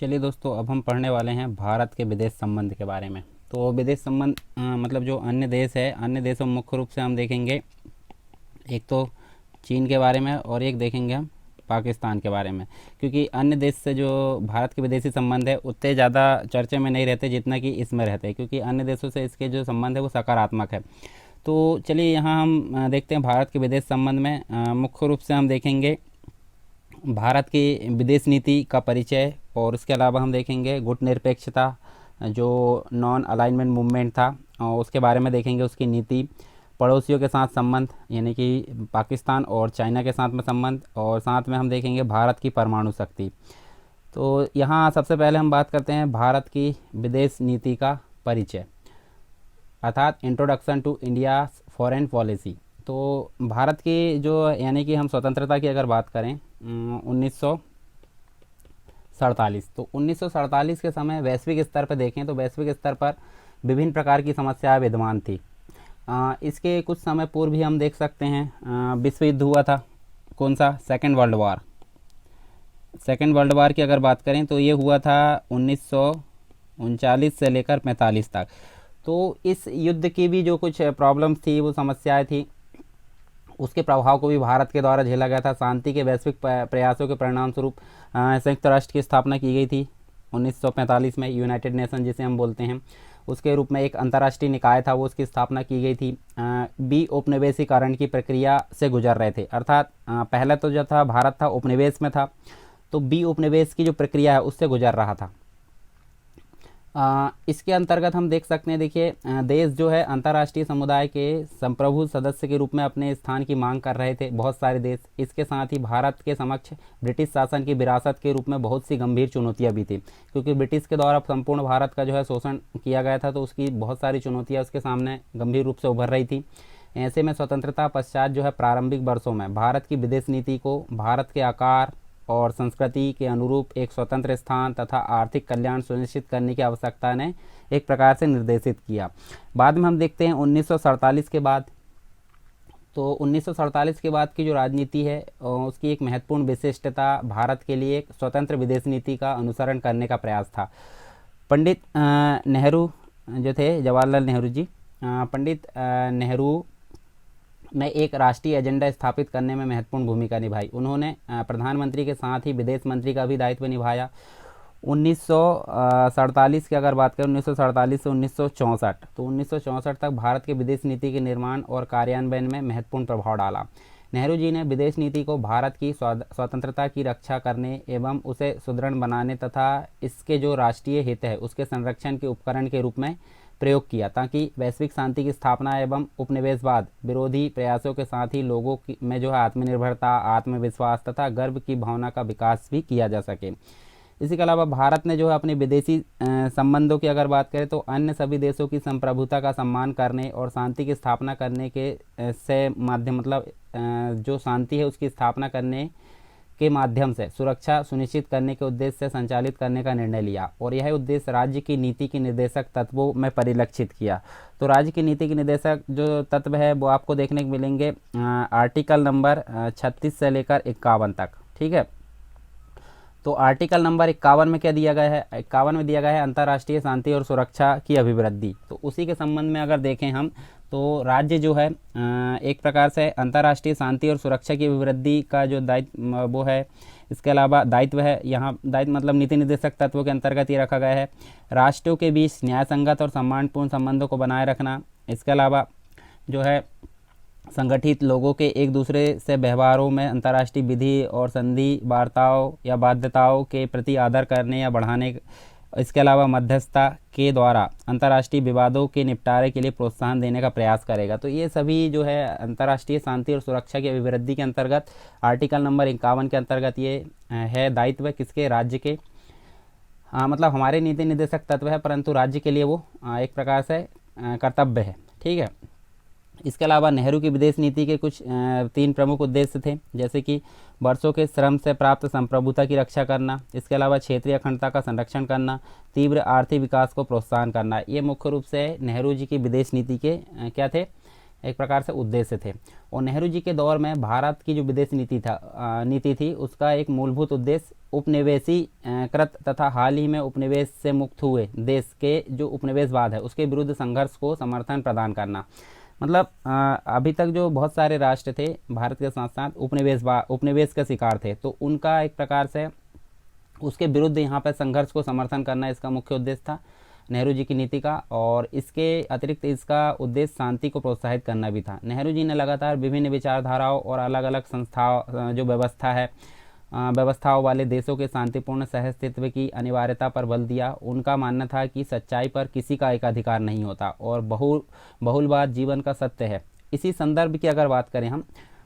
चलिए दोस्तों, अब हम पढ़ने वाले हैं भारत के विदेश संबंध के बारे में। तो विदेश संबंध मतलब जो अन्य देश है, अन्य देशों में मुख्य रूप से हम देखेंगे एक तो चीन के बारे में और एक देखेंगे हम पाकिस्तान के बारे में। क्योंकि अन्य देश से जो भारत के विदेशी संबंध है उतने ज़्यादा चर्चे में नहीं रहते जितना कि इसमें रहते हैं, क्योंकि अन्य देशों से इसके जो संबंध है वो सकारात्मक है। तो चलिए यहाँ हम देखते हैं भारत के विदेश संबंध में मुख्य रूप से हम देखेंगे भारत की विदेश नीति का परिचय, और उसके अलावा हम देखेंगे गुटनिरपेक्षता जो नॉन अलाइनमेंट मूवमेंट था और उसके बारे में देखेंगे, उसकी नीति, पड़ोसियों के साथ संबंध यानी कि पाकिस्तान और चाइना के साथ में संबंध, और साथ में हम देखेंगे भारत की परमाणु शक्ति। तो यहाँ सबसे पहले हम बात करते हैं भारत की विदेश नीति का परिचय अर्थात introduction to India foreign policy. तो भारत की जो यानी कि हम स्वतंत्रता की अगर बात करें 1947, तो 1947 के समय वैश्विक स्तर पर देखें तो वैश्विक स्तर पर विभिन्न प्रकार की समस्याएं विद्यमान थी। इसके कुछ समय पूर्व भी हम देख सकते हैं विश्व युद्ध हुआ था। कौन सा? Second world war. Second world war की अगर बात करें तो ये हुआ था 1939 से लेकर 45 तक। तो इस युद्ध की भी जो कुछ प्रॉब्लम्स थी, वो समस्याएं थी, उसके प्रभाव को भी भारत के द्वारा झेला गया था। शांति के वैश्विक प्रयासों के परिणाम स्वरूप संयुक्त राष्ट्र की स्थापना की गई थी 1945 में। यूनाइटेड नेशन जिसे हम बोलते हैं, उसके रूप में एक अंतर्राष्ट्रीय निकाय था, वो उसकी स्थापना की गई थी। बी उपनिवेशीकरण की प्रक्रिया से गुजर रहे थे, अर्थात पहले तो जो था भारत था उपनिवेश में था, तो बी उपनिवेश की जो प्रक्रिया है उससे गुजर रहा था। इसके अंतर्गत हम देख सकते हैं, देखिए देश जो है अंतर्राष्ट्रीय समुदाय के संप्रभु सदस्य के रूप में अपने स्थान की मांग कर रहे थे बहुत सारे देश। इसके साथ ही भारत के समक्ष ब्रिटिश शासन की विरासत के रूप में बहुत सी गंभीर चुनौतियां भी थी, क्योंकि ब्रिटिश के द्वारा संपूर्ण भारत का जो है शोषण किया गया था, तो उसकी बहुत सारी चुनौतियाँ उसके सामने गंभीर रूप से उभर रही थी। ऐसे में स्वतंत्रता पश्चात जो है प्रारंभिक वर्षों में भारत की विदेश नीति को भारत के आकार और संस्कृति के अनुरूप एक स्वतंत्र स्थान तथा आर्थिक कल्याण सुनिश्चित करने की आवश्यकता ने एक प्रकार से निर्देशित किया। बाद में हम देखते हैं 1947 के बाद, तो 1947 के बाद की जो राजनीति है उसकी एक महत्वपूर्ण विशिष्टता भारत के लिए एक स्वतंत्र विदेश नीति का अनुसरण करने का प्रयास था। पंडित नेहरू जो थे, जवाहरलाल नेहरू जी, पंडित नेहरू ने एक राष्ट्रीय एजेंडा स्थापित करने में महत्वपूर्ण भूमिका निभाई। उन्होंने प्रधानमंत्री के साथ ही विदेश मंत्री का भी दायित्व निभाया। 1947 की अगर बात करें, 1947 से 1964, तो 1964 तक भारत के विदेश नीति के निर्माण और कार्यान्वयन में महत्वपूर्ण प्रभाव डाला। नेहरू जी ने विदेश नीति को भारत की स्वतंत्रता की रक्षा करने एवं उसे सुदृढ़ बनाने तथा इसके जो राष्ट्रीय हित है उसके संरक्षण के उपकरण के रूप में प्रयोग किया, ताकि वैश्विक शांति की स्थापना एवं उपनिवेशवाद विरोधी प्रयासों के साथ ही लोगों में जो है आत्मनिर्भरता, आत्मविश्वास तथा गर्व की भावना का विकास भी किया जा सके। इसी के अलावा भारत ने जो है अपने विदेशी संबंधों की अगर बात करें तो अन्य सभी देशों की संप्रभुता का सम्मान करने और शांति की स्थापना करने के से माध्यम मतलब जो शांति है उसकी स्थापना करने के माध्यम से सुरक्षा सुनिश्चित करने के उद्देश्य से संचालित करने का निर्णय लिया, और यह उद्देश्य राज्य की नीति के निर्देशक तत्वों में परिलक्षित किया। तो राज्य की नीति के निर्देशक जो तत्व है वो आपको देखने को मिलेंगे आर्टिकल नंबर 36 से लेकर 51 तक। ठीक है, तो आर्टिकल नंबर 51 में क्या दिया गया है? 51 में दिया गया है अंतर्राष्ट्रीय शांति और सुरक्षा की अभिवृद्धि। तो उसी के संबंध में अगर देखें हम तो राज्य जो है एक प्रकार से अंतर्राष्ट्रीय शांति और सुरक्षा की अभिवृद्धि का जो दायित्व वो है, इसके अलावा दायित्व है, यहाँ दायित्व मतलब नीति निर्देशक तत्वों के अंतर्गत ये रखा गया है। राष्ट्रों के बीच न्यायसंगत और सम्मानपूर्ण संबंधों को बनाए रखना, इसके अलावा जो है संगठित लोगों के एक दूसरे से व्यवहारों में अंतर्राष्ट्रीय विधि और संधि वार्ताओं या बाध्यताओं के प्रति आदर करने या बढ़ाने, इसके अलावा मध्यस्थता के द्वारा अंतर्राष्ट्रीय विवादों के निपटारे के लिए प्रोत्साहन देने का प्रयास करेगा। तो ये सभी जो है अंतर्राष्ट्रीय शांति और सुरक्षा की अभिवृद्धि के अंतर्गत आर्टिकल नंबर 51 के अंतर्गत ये है दायित्व किसके? राज्य के। मतलब हमारे नीति निर्देशक तत्व है, परंतु राज्य के लिए वो एक प्रकार से कर्तव्य है। ठीक है, इसके अलावा नेहरू की विदेश नीति के कुछ 3 प्रमुख उद्देश्य थे, जैसे कि वर्षों के श्रम से प्राप्त संप्रभुता की रक्षा करना, इसके अलावा क्षेत्रीय अखंडता का संरक्षण करना, तीव्र आर्थिक विकास को प्रोत्साहन करना। ये मुख्य रूप से नेहरू जी की विदेश नीति के क्या थे? एक प्रकार से उद्देश्य थे। और नेहरू जी के दौर में भारत की जो विदेश नीति थी उसका एक मूलभूत उद्देश्य उपनिवेशी कृत तथा हाल ही में उपनिवेश से मुक्त हुए देश के जो उपनिवेशवाद है उसके विरुद्ध संघर्ष को समर्थन प्रदान करना। मतलब अभी तक जो बहुत सारे राष्ट्र थे भारत के साथ साथ उपनिवेश का शिकार थे, तो उनका एक प्रकार से उसके विरुद्ध यहाँ पर संघर्ष को समर्थन करना इसका मुख्य उद्देश्य था नेहरू जी की नीति का। और इसके अतिरिक्त इसका उद्देश्य शांति को प्रोत्साहित करना भी था। नेहरू जी ने लगातार विभिन्न विचारधाराओं और अलग अलग संस्थाओं जो व्यवस्थाओं वाले देशों के शांतिपूर्ण सहअस्तित्व की अनिवार्यता पर बल दिया। उनका मानना था कि सच्चाई पर किसी का एकाधिकार नहीं होता और बहुलवाद जीवन का सत्य है। इसी संदर्भ की अगर बात करें हम,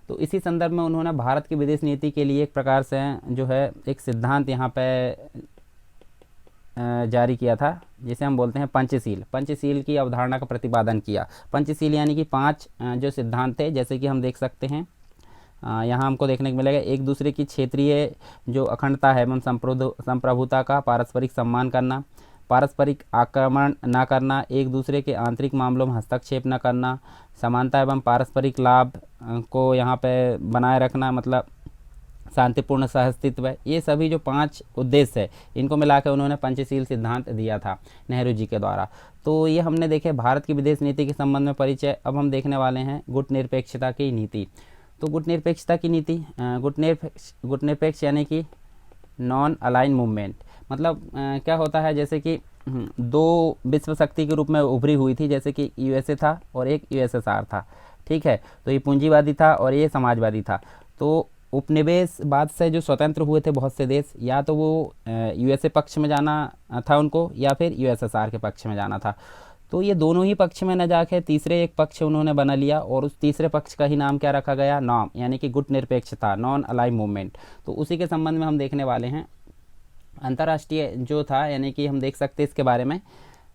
तो इसी संदर्भ में उन्होंने भारत की विदेश नीति के लिए एक प्रकार से जो है एक सिद्धांत यहाँ पे जारी किया था, जिसे हम बोलते हैं पंचशील की अवधारणा का प्रतिपादन किया। पंचशील यानी कि 5 जो सिद्धांत थे, जैसे कि हम देख सकते हैं यहाँ हमको देखने को मिलेगा। एक दूसरे की क्षेत्रीय जो अखंडता है एवं संप्रभुता का पारस्परिक सम्मान करना, पारस्परिक आक्रमण न करना, एक दूसरे के आंतरिक मामलों में हस्तक्षेप न करना, समानता एवं पारस्परिक लाभ को यहाँ पे बनाए रखना, मतलब शांतिपूर्ण सहअस्तित्व है। ये सभी जो 5 उद्देश्य है इनको मिलाकर उन्होंने पंचशील सिद्धांत दिया था नेहरू जी के द्वारा। तो ये हमने देखे भारत की विदेश नीति के संबंध में परिचय। अब हम देखने वाले हैं गुटनिरपेक्षता की नीति। तो गुटनिरपेक्षता की नीति, गुटनिरपेक्ष यानी कि नॉन अलाइन मूवमेंट, मतलब क्या होता है, जैसे कि 2 विश्व शक्ति के रूप में उभरी हुई थी, जैसे कि यूएसए था और एक यूएसएसआर था, ठीक है। तो ये पूंजीवादी था और ये समाजवादी था। तो उपनिवेशवाद से जो स्वतंत्र हुए थे बहुत से देश, या तो वो यूएसए पक्ष में जाना था उनको या फिर यूएसएसआर के पक्ष में जाना था। तो ये दोनों ही पक्ष में न जाके तीसरे एक पक्ष उन्होंने बना लिया और उस तीसरे पक्ष का ही नाम क्या रखा गया, नॉम, यानी कि गुटनिरपेक्षता, नॉन अलाइन मूवमेंट। तो उसी के संबंध में हम देखने वाले हैं। अंतर्राष्ट्रीय जो था, यानी कि हम देख सकते हैं इसके बारे में,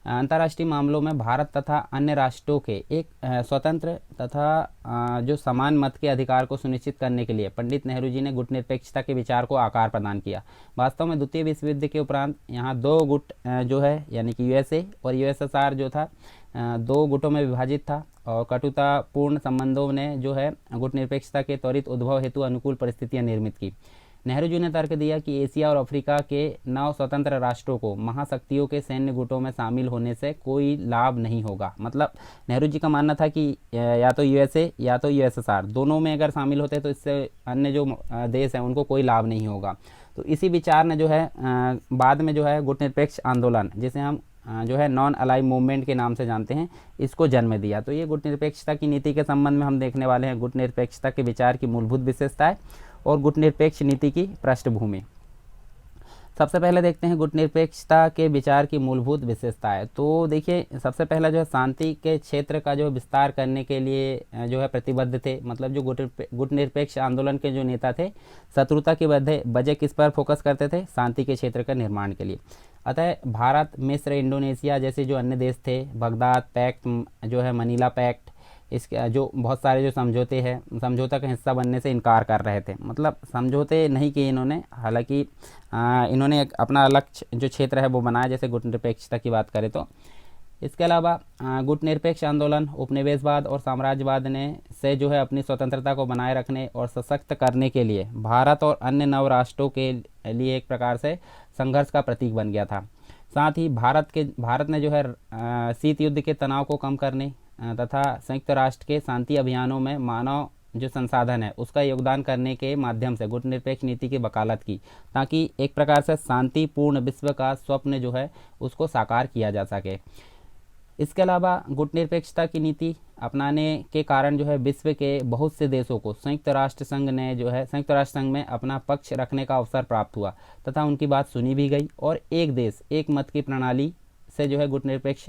अंतर्राष्ट्रीय मामलों में भारत तथा अन्य राष्ट्रों के एक स्वतंत्र तथा जो समान मत के अधिकार को सुनिश्चित करने के लिए पंडित नेहरू जी ने गुटनिरपेक्षता के विचार को आकार प्रदान किया। वास्तव में द्वितीय विश्व युद्ध के उपरांत यहाँ 2 गुट जो है, यानी कि यूएसए और यूएसएसआर जो था 2 गुटों में विभाजित था और कटुतापूर्ण संबंधों ने जो है गुटनिरपेक्षता के त्वरित उद्भव हेतु अनुकूल परिस्थितियाँ निर्मित की। नेहरू जी ने तर्क दिया कि एशिया और अफ्रीका के 9 स्वतंत्र राष्ट्रों को महाशक्तियों के सैन्य गुटों में शामिल होने से कोई लाभ नहीं होगा। मतलब नेहरू जी का मानना था कि या तो यूएसए या तो यूएसएसआर, दोनों में अगर शामिल होते तो इससे अन्य जो देश हैं उनको कोई लाभ नहीं होगा। तो इसी विचार ने जो है बाद में जो है गुटनिरपेक्ष आंदोलन, जिसे हम जो है नॉन अलाइन मूवमेंट के नाम से जानते हैं, इसको जन्म दिया। तो ये गुटनिरपेक्षता की नीति के संबंध में हम देखने वाले हैं गुटनिरपेक्षता के विचार की मूलभूत विशेषताएं और गुटनिरपेक्ष नीति की पृष्ठभूमि। सबसे पहले देखते हैं गुटनिरपेक्षता के विचार की मूलभूत विशेषताएं। तो देखिए, सबसे पहला जो है शांति के क्षेत्र का जो विस्तार करने के लिए जो है प्रतिबद्ध थे। मतलब जो गुटनिरपेक्ष आंदोलन के जो नेता थे, शत्रुता की बजाय किस पर फोकस करते थे, शांति के क्षेत्र का निर्माण के लिए। अतः भारत, मिस्र, इंडोनेशिया जैसे जो अन्य देश थे, बगदाद पैक्ट जो है, मनीला पैक्ट, इसके जो बहुत सारे जो समझौता का हिस्सा बनने से इनकार कर रहे थे। मतलब समझौते नहीं किए इन्होंने, हालांकि इन्होंने एक अपना अलग जो क्षेत्र है वो बनाया, जैसे गुटनिरपेक्षता की बात करें तो। इसके अलावा गुटनिरपेक्ष आंदोलन उपनिवेशवाद और साम्राज्यवाद ने से जो है अपनी स्वतंत्रता को बनाए रखने और सशक्त करने के लिए भारत और अन्य 9 राष्ट्रों के लिए एक प्रकार से संघर्ष का प्रतीक बन गया था। साथ ही भारत ने जो है शीत युद्ध के तनाव को कम करने तथा संयुक्त राष्ट्र के शांति अभियानों में मानव जो संसाधन है उसका योगदान करने के माध्यम से गुटनिरपेक्ष नीति की वकालत की, ताकि एक प्रकार से शांतिपूर्ण विश्व का स्वप्न जो है उसको साकार किया जा सके। इसके अलावा गुटनिरपेक्षता की नीति अपनाने के कारण जो है विश्व के बहुत से देशों को संयुक्त राष्ट्र संघ में अपना पक्ष रखने का अवसर प्राप्त हुआ तथा उनकी बात सुनी भी गई। और एक देश एक मत की प्रणाली से जो है गुटनिरपेक्ष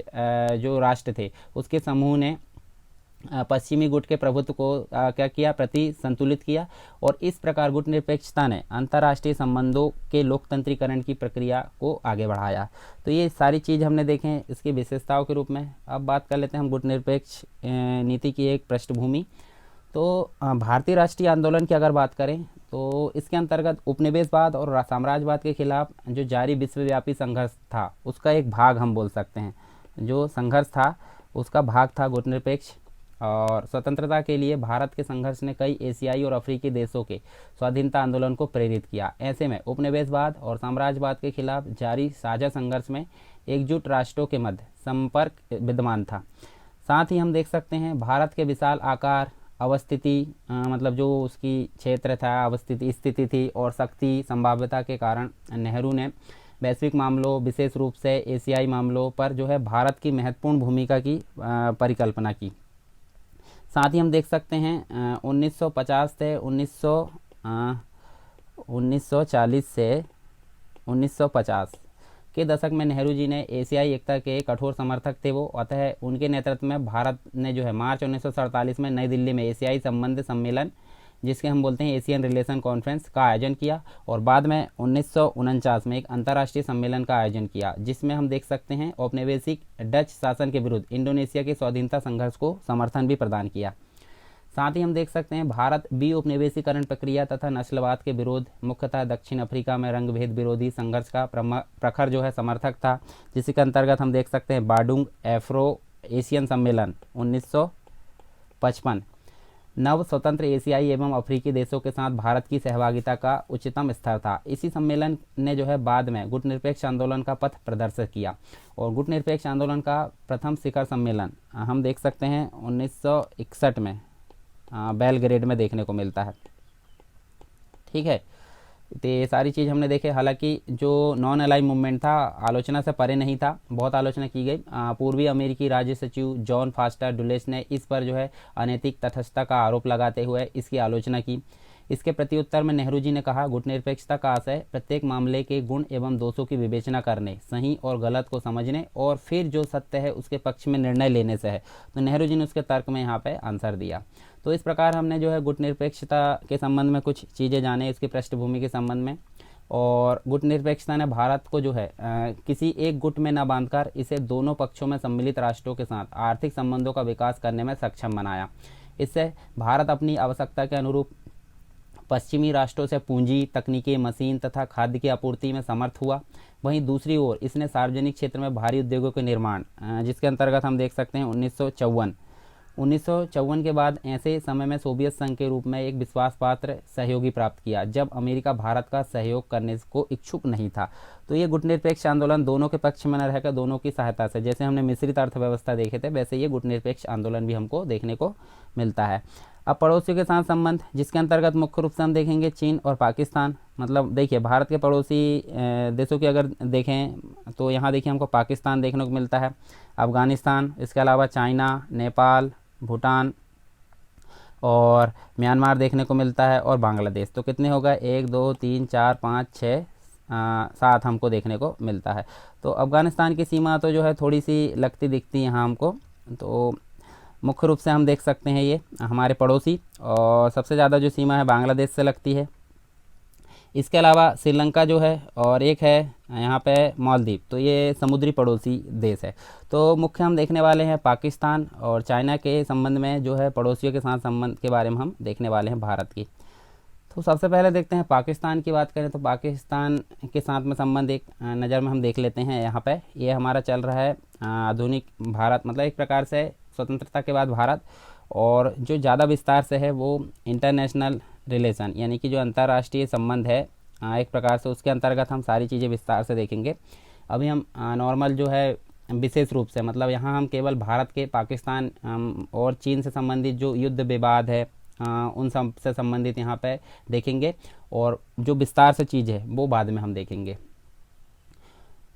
जो राष्ट्र थे उसके समूह ने पश्चिमी गुट के प्रभुत्व को क्या किया, प्रति संतुलित किया। और इस प्रकार गुटनिरपेक्षता ने अंतर्राष्ट्रीय संबंधों के लोकतंत्रीकरण की प्रक्रिया को आगे बढ़ाया। तो ये सारी चीज़ हमने देखें इसकी विशेषताओं के रूप में। अब बात कर लेते हैं हम गुटनिरपेक्ष नीति की एक पृष्ठभूमि। तो भारतीय राष्ट्रीय आंदोलन की अगर बात करें तो इसके अंतर्गत उपनिवेशवाद और साम्राज्यवाद के खिलाफ जो जारी विश्वव्यापी संघर्ष था उसका एक भाग हम बोल सकते हैं, जो संघर्ष था उसका भाग था गुटनिरपेक्ष और स्वतंत्रता के लिए भारत के संघर्ष ने कई एशियाई और अफ्रीकी देशों के स्वाधीनता आंदोलन को प्रेरित किया। ऐसे में उपनिवेशवाद और साम्राज्यवाद के खिलाफ जारी साझा संघर्ष में एकजुट राष्ट्रों के मध्य संपर्क विद्यमान था। साथ ही हम देख सकते हैं भारत के विशाल आकार, अवस्थिति मतलब जो उसकी क्षेत्र था, अवस्थिति स्थिति थी और शक्ति संभाव्यता के कारण नेहरू ने वैश्विक मामलों, विशेष रूप से एशियाई मामलों पर जो है भारत की महत्वपूर्ण भूमिका की परिकल्पना की। साथ ही हम देख सकते हैं 1950 से 1940 से 1950 के दशक में नेहरू जी ने एशियाई एकता के कठोर समर्थक थे वो। अतः उनके नेतृत्व में भारत ने जो है मार्च 1947 में नई दिल्ली में एशियाई संबंध सम्मेलन, जिसके हम बोलते हैं एशियन रिलेशन कॉन्फ्रेंस, का आयोजन किया और बाद में 1949 में एक अंतर्राष्ट्रीय सम्मेलन का आयोजन किया, जिसमें हम देख सकते हैं औपनिवेशिक डच शासन के विरुद्ध इंडोनेशिया के स्वाधीनता संघर्ष को समर्थन भी प्रदान किया। साथ ही हम देख सकते हैं भारत बी उपनिवेशीकरण प्रक्रिया तथा नस्लवाद के विरोध, मुख्यतः दक्षिण अफ्रीका में रंग भेद विरोधी संघर्ष का प्रखर जो है समर्थक था, जिसके अंतर्गत हम देख सकते हैं बाडुंग एफ्रो एशियन सम्मेलन 1955 नव स्वतंत्र एशियाई एवं अफ्रीकी देशों के साथ भारत की सहभागिता का उच्चतम स्तर था। इसी सम्मेलन ने जो है बाद में गुटनिरपेक्ष आंदोलन का पथ प्रदर्शित किया और गुटनिरपेक्ष आंदोलन का प्रथम शिखर सम्मेलन हम देख सकते हैं 1961 में बेलग्रेड में देखने को मिलता है। ठीक है, तो ये सारी चीज़ हमने देखे। हालांकि जो नॉन अलाइन मूवमेंट था आलोचना से परे नहीं था, बहुत आलोचना की गई। पूर्वी अमेरिकी राज्य सचिव जॉन फास्टर डुलेस ने इस पर जो है अनैतिक तटस्थता का आरोप लगाते हुए इसकी आलोचना की। इसके प्रत्युत्तर में नेहरू जी ने कहा, गुटनिरपेक्षता का आशय प्रत्येक मामले के गुण एवं दोषों की विवेचना करने, सही और गलत को समझने और फिर जो सत्य है उसके पक्ष में निर्णय लेने से है। तो नेहरू जी ने उसके तर्क में यहाँ पे आंसर दिया। तो इस प्रकार हमने जो है गुटनिरपेक्षता के संबंध में कुछ चीज़ें जाने, इसकी पृष्ठभूमि के संबंध में। और गुटनिरपेक्षता ने भारत को जो है किसी एक गुट में न बांधकर इसे दोनों पक्षों में सम्मिलित राष्ट्रों के साथ आर्थिक संबंधों का विकास करने में सक्षम बनाया। इससे भारत अपनी आवश्यकता के अनुरूप पश्चिमी राष्ट्रों से पूंजी, तकनीकी, मशीन तथा खाद्य की आपूर्ति में समर्थ हुआ। वहीं दूसरी ओर इसने सार्वजनिक क्षेत्र में भारी उद्योगों के निर्माण, जिसके अंतर्गत हम देख सकते हैं 1954 के बाद ऐसे समय में सोवियत संघ के रूप में एक विश्वास पात्र सहयोगी प्राप्त किया, जब अमेरिका भारत का सहयोग करने को इच्छुक नहीं था। तो ये गुटनिरपेक्ष आंदोलन दोनों के पक्ष में न रहकर दोनों की सहायता से, जैसे हमने मिश्रित अर्थव्यवस्था देखे थे, वैसे ये गुटनिरपेक्ष आंदोलन भी हमको देखने को मिलता है। अब पड़ोसियों के साथ संबंध, जिसके अंतर्गत मुख्य रूप से हम देखेंगे चीन और पाकिस्तान। मतलब देखिए भारत के पड़ोसी देशों की अगर देखें तो यहाँ देखिए हमको पाकिस्तान देखने को मिलता है, अफ़गानिस्तान, इसके अलावा चाइना, नेपाल, भूटान और म्यांमार देखने को मिलता है और बांग्लादेश। तो कितने हो गए, 1 2 3 4 5 6 7 हमको देखने को मिलता है। तो अफ़गानिस्तान की सीमा तो जो है थोड़ी सी लगती दिखती यहाँ हमको। तो मुख्य रूप से हम देख सकते हैं ये हमारे पड़ोसी, और सबसे ज़्यादा जो सीमा है बांग्लादेश से लगती है। इसके अलावा श्रीलंका जो है और एक है यहाँ पे मालदीव, तो ये समुद्री पड़ोसी देश है। तो मुख्य हम देखने वाले हैं पाकिस्तान और चाइना के संबंध में जो है पड़ोसियों के साथ संबंध के बारे में हम देखने वाले हैं भारत की। तो सबसे पहले देखते हैं पाकिस्तान की बात करें तो पाकिस्तान के साथ में संबंध एक नज़र में हम देख लेते हैं। यहाँ पे ये हमारा चल रहा है आधुनिक भारत, मतलब एक प्रकार से स्वतंत्रता के बाद भारत, और जो ज़्यादा विस्तार से है वो इंटरनेशनल रिलेशन, यानी कि जो अंतर्राष्ट्रीय संबंध है एक प्रकार से, उसके अंतर्गत हम सारी चीज़ें विस्तार से देखेंगे। अभी हम नॉर्मल जो है विशेष रूप से, मतलब यहाँ हम केवल भारत के, पाकिस्तान और चीन से संबंधित जो युद्ध विवाद है उन सब से संबंधित यहाँ पे देखेंगे, और जो विस्तार से चीज़ है वो बाद में हम देखेंगे।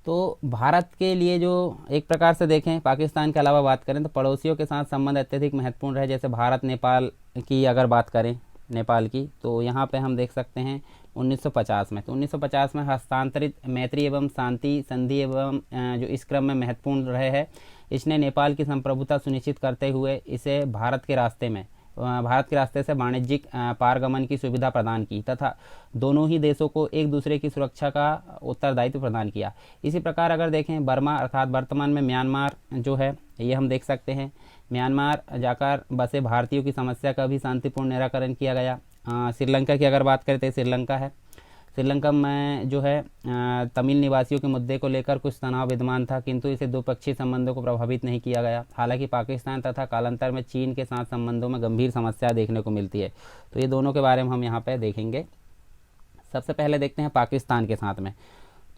तो भारत के लिए जो एक प्रकार से देखें, पाकिस्तान के अलावा बात करें तो पड़ोसियों के साथ संबंध अत्यधिक महत्वपूर्ण है। जैसे भारत नेपाल की अगर बात करें, नेपाल की, तो यहाँ पे हम देख सकते हैं 1950 में। तो 1950 में हस्तांतरित मैत्री एवं शांति संधि एवं जो इस क्रम में महत्वपूर्ण रहे हैं, इसने नेपाल की संप्रभुता सुनिश्चित करते हुए इसे भारत के रास्ते से वाणिज्यिक पारगमन की सुविधा प्रदान की तथा दोनों ही देशों को एक दूसरे की सुरक्षा का उत्तरदायित्व प्रदान किया। इसी प्रकार अगर देखें बर्मा अर्थात वर्तमान में म्यांमार जो है, ये हम देख सकते हैं, म्यांमार जाकर बसे भारतीयों की समस्या का भी शांतिपूर्ण निराकरण किया गया। श्रीलंका की अगर बात करें तो श्रीलंका है। श्रीलंका में जो है तमिल निवासियों के मुद्दे को लेकर कुछ तनाव विद्यमान था, किंतु इसे द्विपक्षीय संबंधों को प्रभावित नहीं किया गया। हालांकि पाकिस्तान तथा कालांतर में चीन के साथ संबंधों में गंभीर समस्या देखने को मिलती है। तो ये दोनों के बारे में हम यहाँ पर देखेंगे। सबसे पहले देखते हैं पाकिस्तान के साथ में।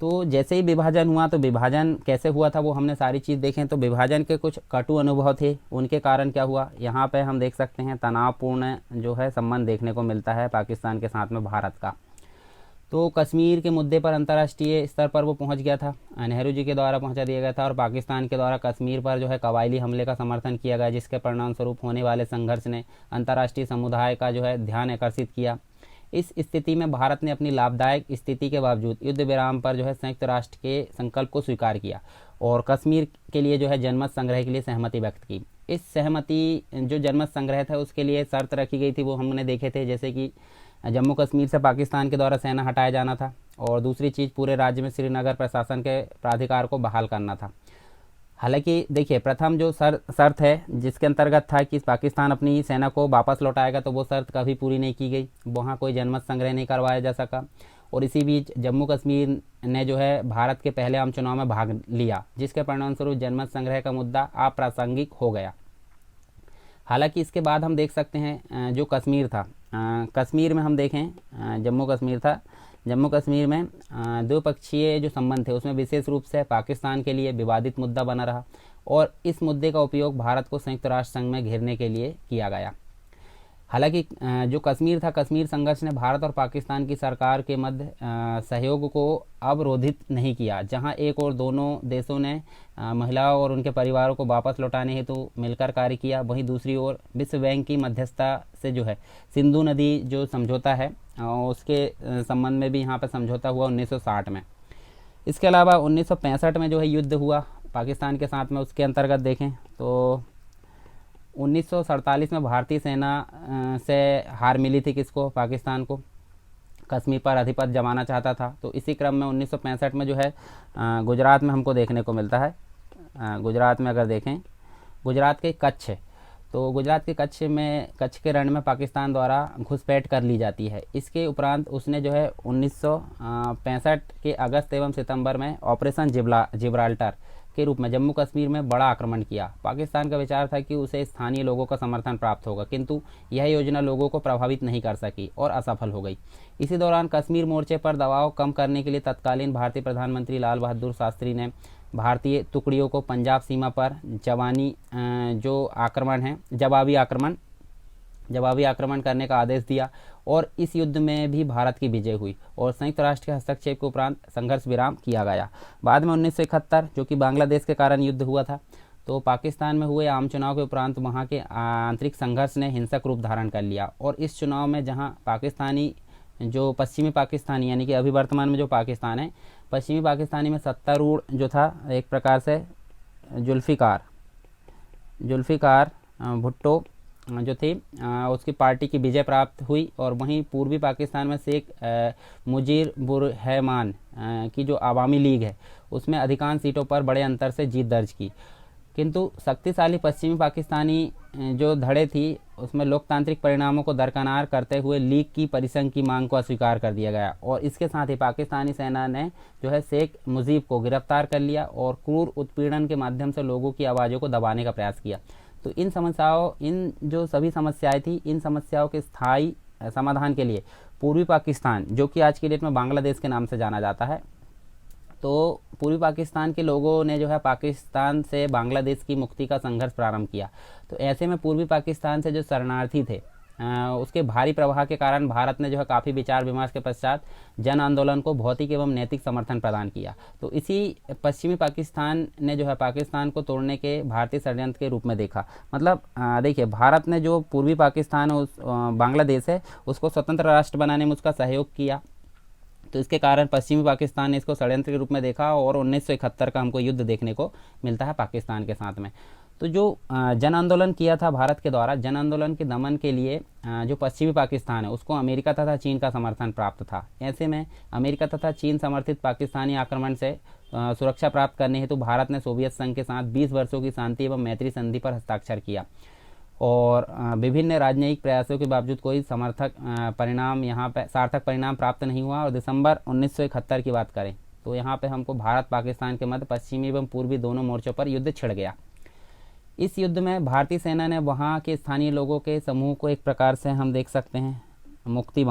तो जैसे ही विभाजन हुआ, तो विभाजन कैसे हुआ था वो हमने सारी चीज़ देखें। तो विभाजन के कुछ कटु अनुभव थे, उनके कारण क्या हुआ, यहाँ पे हम देख सकते हैं तनावपूर्ण जो है संबंध देखने को मिलता है पाकिस्तान के साथ में भारत का। तो कश्मीर के मुद्दे पर अंतर्राष्ट्रीय स्तर पर वो पहुंच गया था, नेहरू जी के द्वारा पहुंचा दिया गया था, और पाकिस्तान के द्वारा कश्मीर पर जो है कबायली हमले का समर्थन किया गया, जिसके परिणाम स्वरूप होने वाले संघर्ष ने अंतर्राष्ट्रीय समुदाय का जो है ध्यान आकर्षित किया। इस स्थिति में भारत ने अपनी लाभदायक स्थिति के बावजूद युद्ध विराम पर जो है संयुक्त राष्ट्र के संकल्प को स्वीकार किया और कश्मीर के लिए जो है जनमत संग्रह के लिए सहमति व्यक्त की। इस सहमति जो जनमत संग्रह था उसके लिए शर्त रखी गई थी, वो हमने देखे थे, जैसे कि जम्मू कश्मीर से पाकिस्तान के द्वारा सेना हटाया जाना था, और दूसरी चीज़ पूरे राज्य में श्रीनगर प्रशासन के प्राधिकार को बहाल करना था। हालांकि देखिए, प्रथम जो शर्त है जिसके अंतर्गत था कि पाकिस्तान अपनी सेना को वापस लौटाएगा, तो वो शर्त कभी पूरी नहीं की गई, वहाँ कोई जनमत संग्रह नहीं करवाया जा सका। और इसी बीच जम्मू कश्मीर ने जो है भारत के पहले आम चुनाव में भाग लिया, जिसके परिणामस्वरूप जनमत संग्रह का मुद्दा अप्रासंगिक हो गया। हालांकि इसके बाद हम देख सकते हैं जो कश्मीर था, कश्मीर में हम देखें जम्मू कश्मीर था, जम्मू कश्मीर में द्विपक्षीय जो संबंध थे उसमें विशेष रूप से पाकिस्तान के लिए विवादित मुद्दा बना रहा, और इस मुद्दे का उपयोग भारत को संयुक्त राष्ट्र संघ में घेरने के लिए किया गया। हालांकि जो कश्मीर था, कश्मीर संघर्ष ने भारत और पाकिस्तान की सरकार के मध्य सहयोग को अवरोधित नहीं किया, जहां एक और दोनों देशों ने महिलाओं और उनके परिवारों को वापस लौटाने हेतु मिलकर कार्य किया, वहीं दूसरी ओर विश्व बैंक की मध्यस्थता से जो है सिंधु नदी जो समझौता है उसके संबंध में भी यहाँ पर समझौता हुआ 1960 में। इसके अलावा 1965 में जो है युद्ध हुआ पाकिस्तान के साथ में, उसके अंतर्गत देखें तो 1947 में भारतीय सेना से हार मिली थी, किसको, पाकिस्तान को, कश्मीर पर आधिपत्य जमाना चाहता था। तो इसी क्रम में 1965 में जो है गुजरात में हमको देखने को मिलता है। गुजरात में अगर देखें, गुजरात के कच्छ, तो गुजरात के कच्छ के रण में पाकिस्तान द्वारा घुसपैठ कर ली जाती है। इसके उपरांत उसने जो है 1965 के अगस्त एवं सितंबर में ऑपरेशन जिब्राल्टर के रूप में जम्मू कश्मीर में बड़ा आक्रमण किया। पाकिस्तान का विचार था कि उसे स्थानीय लोगों का समर्थन प्राप्त होगा, किंतु यह योजना लोगों को प्रभावित नहीं कर सकी और असफल हो गई। इसी दौरान कश्मीर मोर्चे पर दबाव कम करने के लिए तत्कालीन भारतीय प्रधानमंत्री लाल बहादुर शास्त्री ने भारतीय टुकड़ियों को पंजाब सीमा पर जवाबी आक्रमण करने का आदेश दिया, और इस युद्ध में भी भारत की विजय हुई और संयुक्त राष्ट्र के हस्तक्षेप के उपरांत संघर्ष विराम किया गया। बाद में 1971 जो कि बांग्लादेश के कारण युद्ध हुआ था, तो पाकिस्तान में हुए आम चुनाव के उपरांत वहां के आंतरिक संघर्ष ने हिंसक रूप धारण कर लिया, और इस चुनाव में जहां पश्चिमी पाकिस्तानी यानी कि अभी वर्तमान में जो पाकिस्तान है, पश्चिमी पाकिस्तानी में सत्तारूढ़ जो था एक प्रकार से जुल्फिकार भुट्टो जो थी उसकी पार्टी की विजय प्राप्त हुई, और वहीं पूर्वी पाकिस्तान में शेख मुजीबुर्रहमान की जो आवामी लीग है उसमें अधिकांश सीटों पर बड़े अंतर से जीत दर्ज की। किंतु शक्तिशाली पश्चिमी पाकिस्तानी जो धड़े थी उसमें लोकतांत्रिक परिणामों को दरकिनार करते हुए लीग की परिसंघ की मांग को अस्वीकार कर दिया गया, और इसके साथ ही पाकिस्तानी सेना ने जो है शेख मुजीब को गिरफ्तार कर लिया और क्रूर उत्पीड़न के माध्यम से लोगों की आवाज़ों को दबाने का प्रयास किया। तो इन जो सभी समस्याएं थी, इन समस्याओं के स्थायी समाधान के लिए पूर्वी पाकिस्तान जो कि आज की डेट में बांग्लादेश के नाम से जाना जाता है, तो पूर्वी पाकिस्तान के लोगों ने जो है पाकिस्तान से बांग्लादेश की मुक्ति का संघर्ष प्रारंभ किया। तो ऐसे में पूर्वी पाकिस्तान से जो शरणार्थी थे उसके भारी प्रवाह के कारण भारत ने जो है काफ़ी विचार विमर्श के पश्चात जन आंदोलन को भौतिक एवं नैतिक समर्थन प्रदान किया। तो इसी पश्चिमी पाकिस्तान ने जो है पाकिस्तान को तोड़ने के भारतीय षड्यंत्र के रूप में देखा। मतलब देखिए, भारत ने जो पूर्वी पाकिस्तान बांग्लादेश है उसको स्वतंत्र राष्ट्र बनाने में उसका सहयोग किया, तो इसके कारण पश्चिमी पाकिस्तान ने इसको षड्यंत्र के रूप में देखा, और 1971 का हमको युद्ध देखने को मिलता है पाकिस्तान के साथ में। तो जो जन आंदोलन किया था भारत के द्वारा, जन आंदोलन के दमन के लिए जो पश्चिमी पाकिस्तान है उसको अमेरिका तथा चीन का समर्थन प्राप्त था। ऐसे में अमेरिका तथा चीन समर्थित पाकिस्तानी आक्रमण से सुरक्षा प्राप्त करने हेतु भारत ने सोवियत संघ के साथ 20 वर्षों की शांति एवं मैत्री संधि पर हस्ताक्षर किया, और विभिन्न राजनयिक प्रयासों के बावजूद कोई सार्थक परिणाम प्राप्त नहीं हुआ। और दिसंबर 1971 की बात करें तो यहाँ पे हमको भारत पाकिस्तान के मध्य पश्चिमी एवं पूर्वी दोनों मोर्चों पर युद्ध छिड़ गया। इस युद्ध में भारतीय सेना ने वहाँ के स्थानीय लोगों के समूह को एक प्रकार से हम देख सकते हैं मुक्ति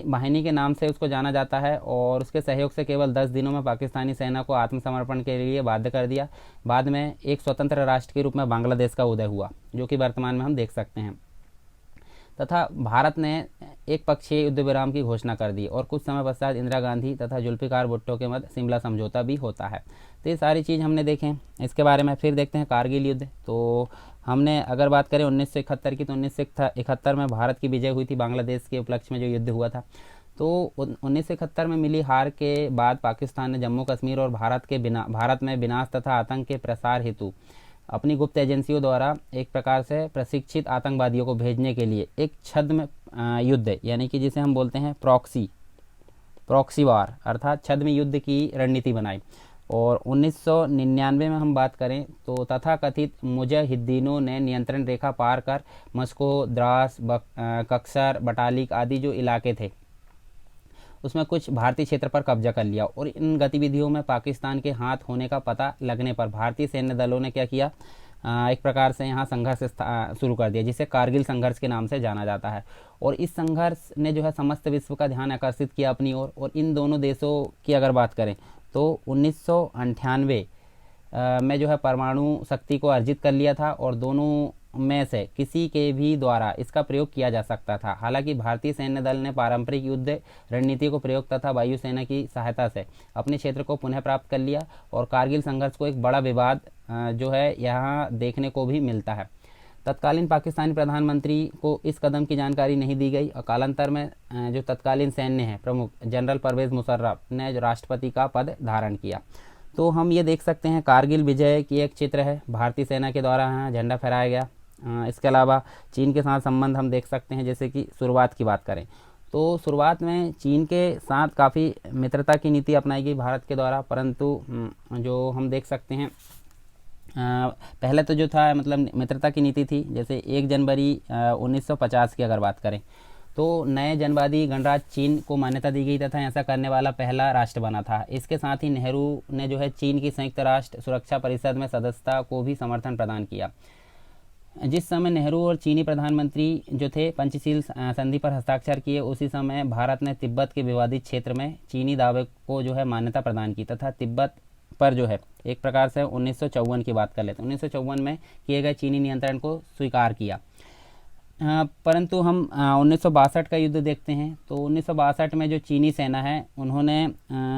वाहिनी के नाम से उसको जाना जाता है, और उसके सहयोग से केवल 10 दिनों में पाकिस्तानी सेना को आत्मसमर्पण के लिए बाध्य कर दिया। बाद में एक स्वतंत्र राष्ट्र के रूप में बांग्लादेश का उदय हुआ, जो कि वर्तमान में हम देख सकते हैं, तथा भारत ने एक पक्षीय युद्ध विराम की घोषणा कर दी और कुछ समय पश्चात इंदिरा गांधी तथा जुल्फिकार भुट्टो के मध्य शिमला समझौता भी होता है। तो ये सारी चीज़ हमने देखें। इसके बारे में फिर देखते हैं कारगिल युद्ध। तो हमने अगर बात करें 1971 की, तो 1971 में भारत की विजय हुई थी बांग्लादेश के उपलक्ष्य में जो युद्ध हुआ था। तो 1971 में मिली हार के बाद पाकिस्तान ने जम्मू कश्मीर और भारत में विनाश तथा आतंक के प्रसार हेतु अपनी गुप्त एजेंसियों द्वारा एक प्रकार से प्रशिक्षित आतंकवादियों को भेजने के लिए एक छद्म युद्ध, यानी कि जिसे हम बोलते हैं प्रॉक्सी वार अर्थात छद्म युद्ध की रणनीति बनाई। और 1999 में हम बात करें तो तथाकथित मुजाहिदीनों ने नियंत्रण रेखा पार कर मस्को, द्रास, कक्सर, बटालिक आदि जो इलाके थे उसमें कुछ भारतीय क्षेत्र पर कब्जा कर लिया। और इन गतिविधियों में पाकिस्तान के हाथ होने का पता लगने पर भारतीय सैन्य दलों ने क्या किया, एक प्रकार से यहाँ संघर्ष शुरू कर दिया, जिसे कारगिल संघर्ष के नाम से जाना जाता है। और इस संघर्ष ने जो है समस्त विश्व का ध्यान आकर्षित किया अपनी ओर। और इन दोनों देशों की अगर बात करें तो 1998 में जो है परमाणु शक्ति को अर्जित कर लिया था, और दोनों में से किसी के भी द्वारा इसका प्रयोग किया जा सकता था। हालांकि भारतीय सैन्य दल ने पारंपरिक युद्ध रणनीति को प्रयोग तथा वायुसेना की सहायता से अपने क्षेत्र को पुनः प्राप्त कर लिया। और कारगिल संघर्ष को एक बड़ा विवाद जो है यहाँ देखने को भी मिलता है। तत्कालीन पाकिस्तानी प्रधानमंत्री को इस कदम की जानकारी नहीं दी गई, और कालांतर में जो तत्कालीन सैन्य है प्रमुख जनरल परवेज़ मुशर्रफ ने जो राष्ट्रपति का पद धारण किया। तो हम ये देख सकते हैं कारगिल विजय की एक चित्र है, भारतीय सेना के द्वारा यहाँ झंडा फहराया गया। इसके अलावा चीन के साथ संबंध हम देख सकते हैं। जैसे कि शुरुआत की बात करें तो शुरुआत में चीन के साथ काफ़ी मित्रता की नीति अपनाई गई भारत के द्वारा, परंतु जो हम देख सकते हैं पहले तो जो था मतलब मित्रता की नीति थी। जैसे 1 जनवरी 1950 की अगर बात करें तो नए जनवादी गणराज्य चीन को मान्यता दी गई तथा ऐसा करने वाला पहला राष्ट्र बना था। इसके साथ ही नेहरू ने जो है चीन की संयुक्त राष्ट्र सुरक्षा परिषद में सदस्यता को भी समर्थन प्रदान किया। जिस समय नेहरू और चीनी प्रधानमंत्री जो थे पंचशील संधि पर हस्ताक्षर किए, उसी समय भारत ने तिब्बत के विवादित क्षेत्र में चीनी दावे को जो है मान्यता प्रदान की तथा तिब्बत पर जो है एक प्रकार से 1954 की बात कर लेते हैं, 1954 में किए गए चीनी नियंत्रण को स्वीकार किया। परंतु हम 1962 का युद्ध देखते हैं। तो 1962 में जो चीनी सेना है उन्होंने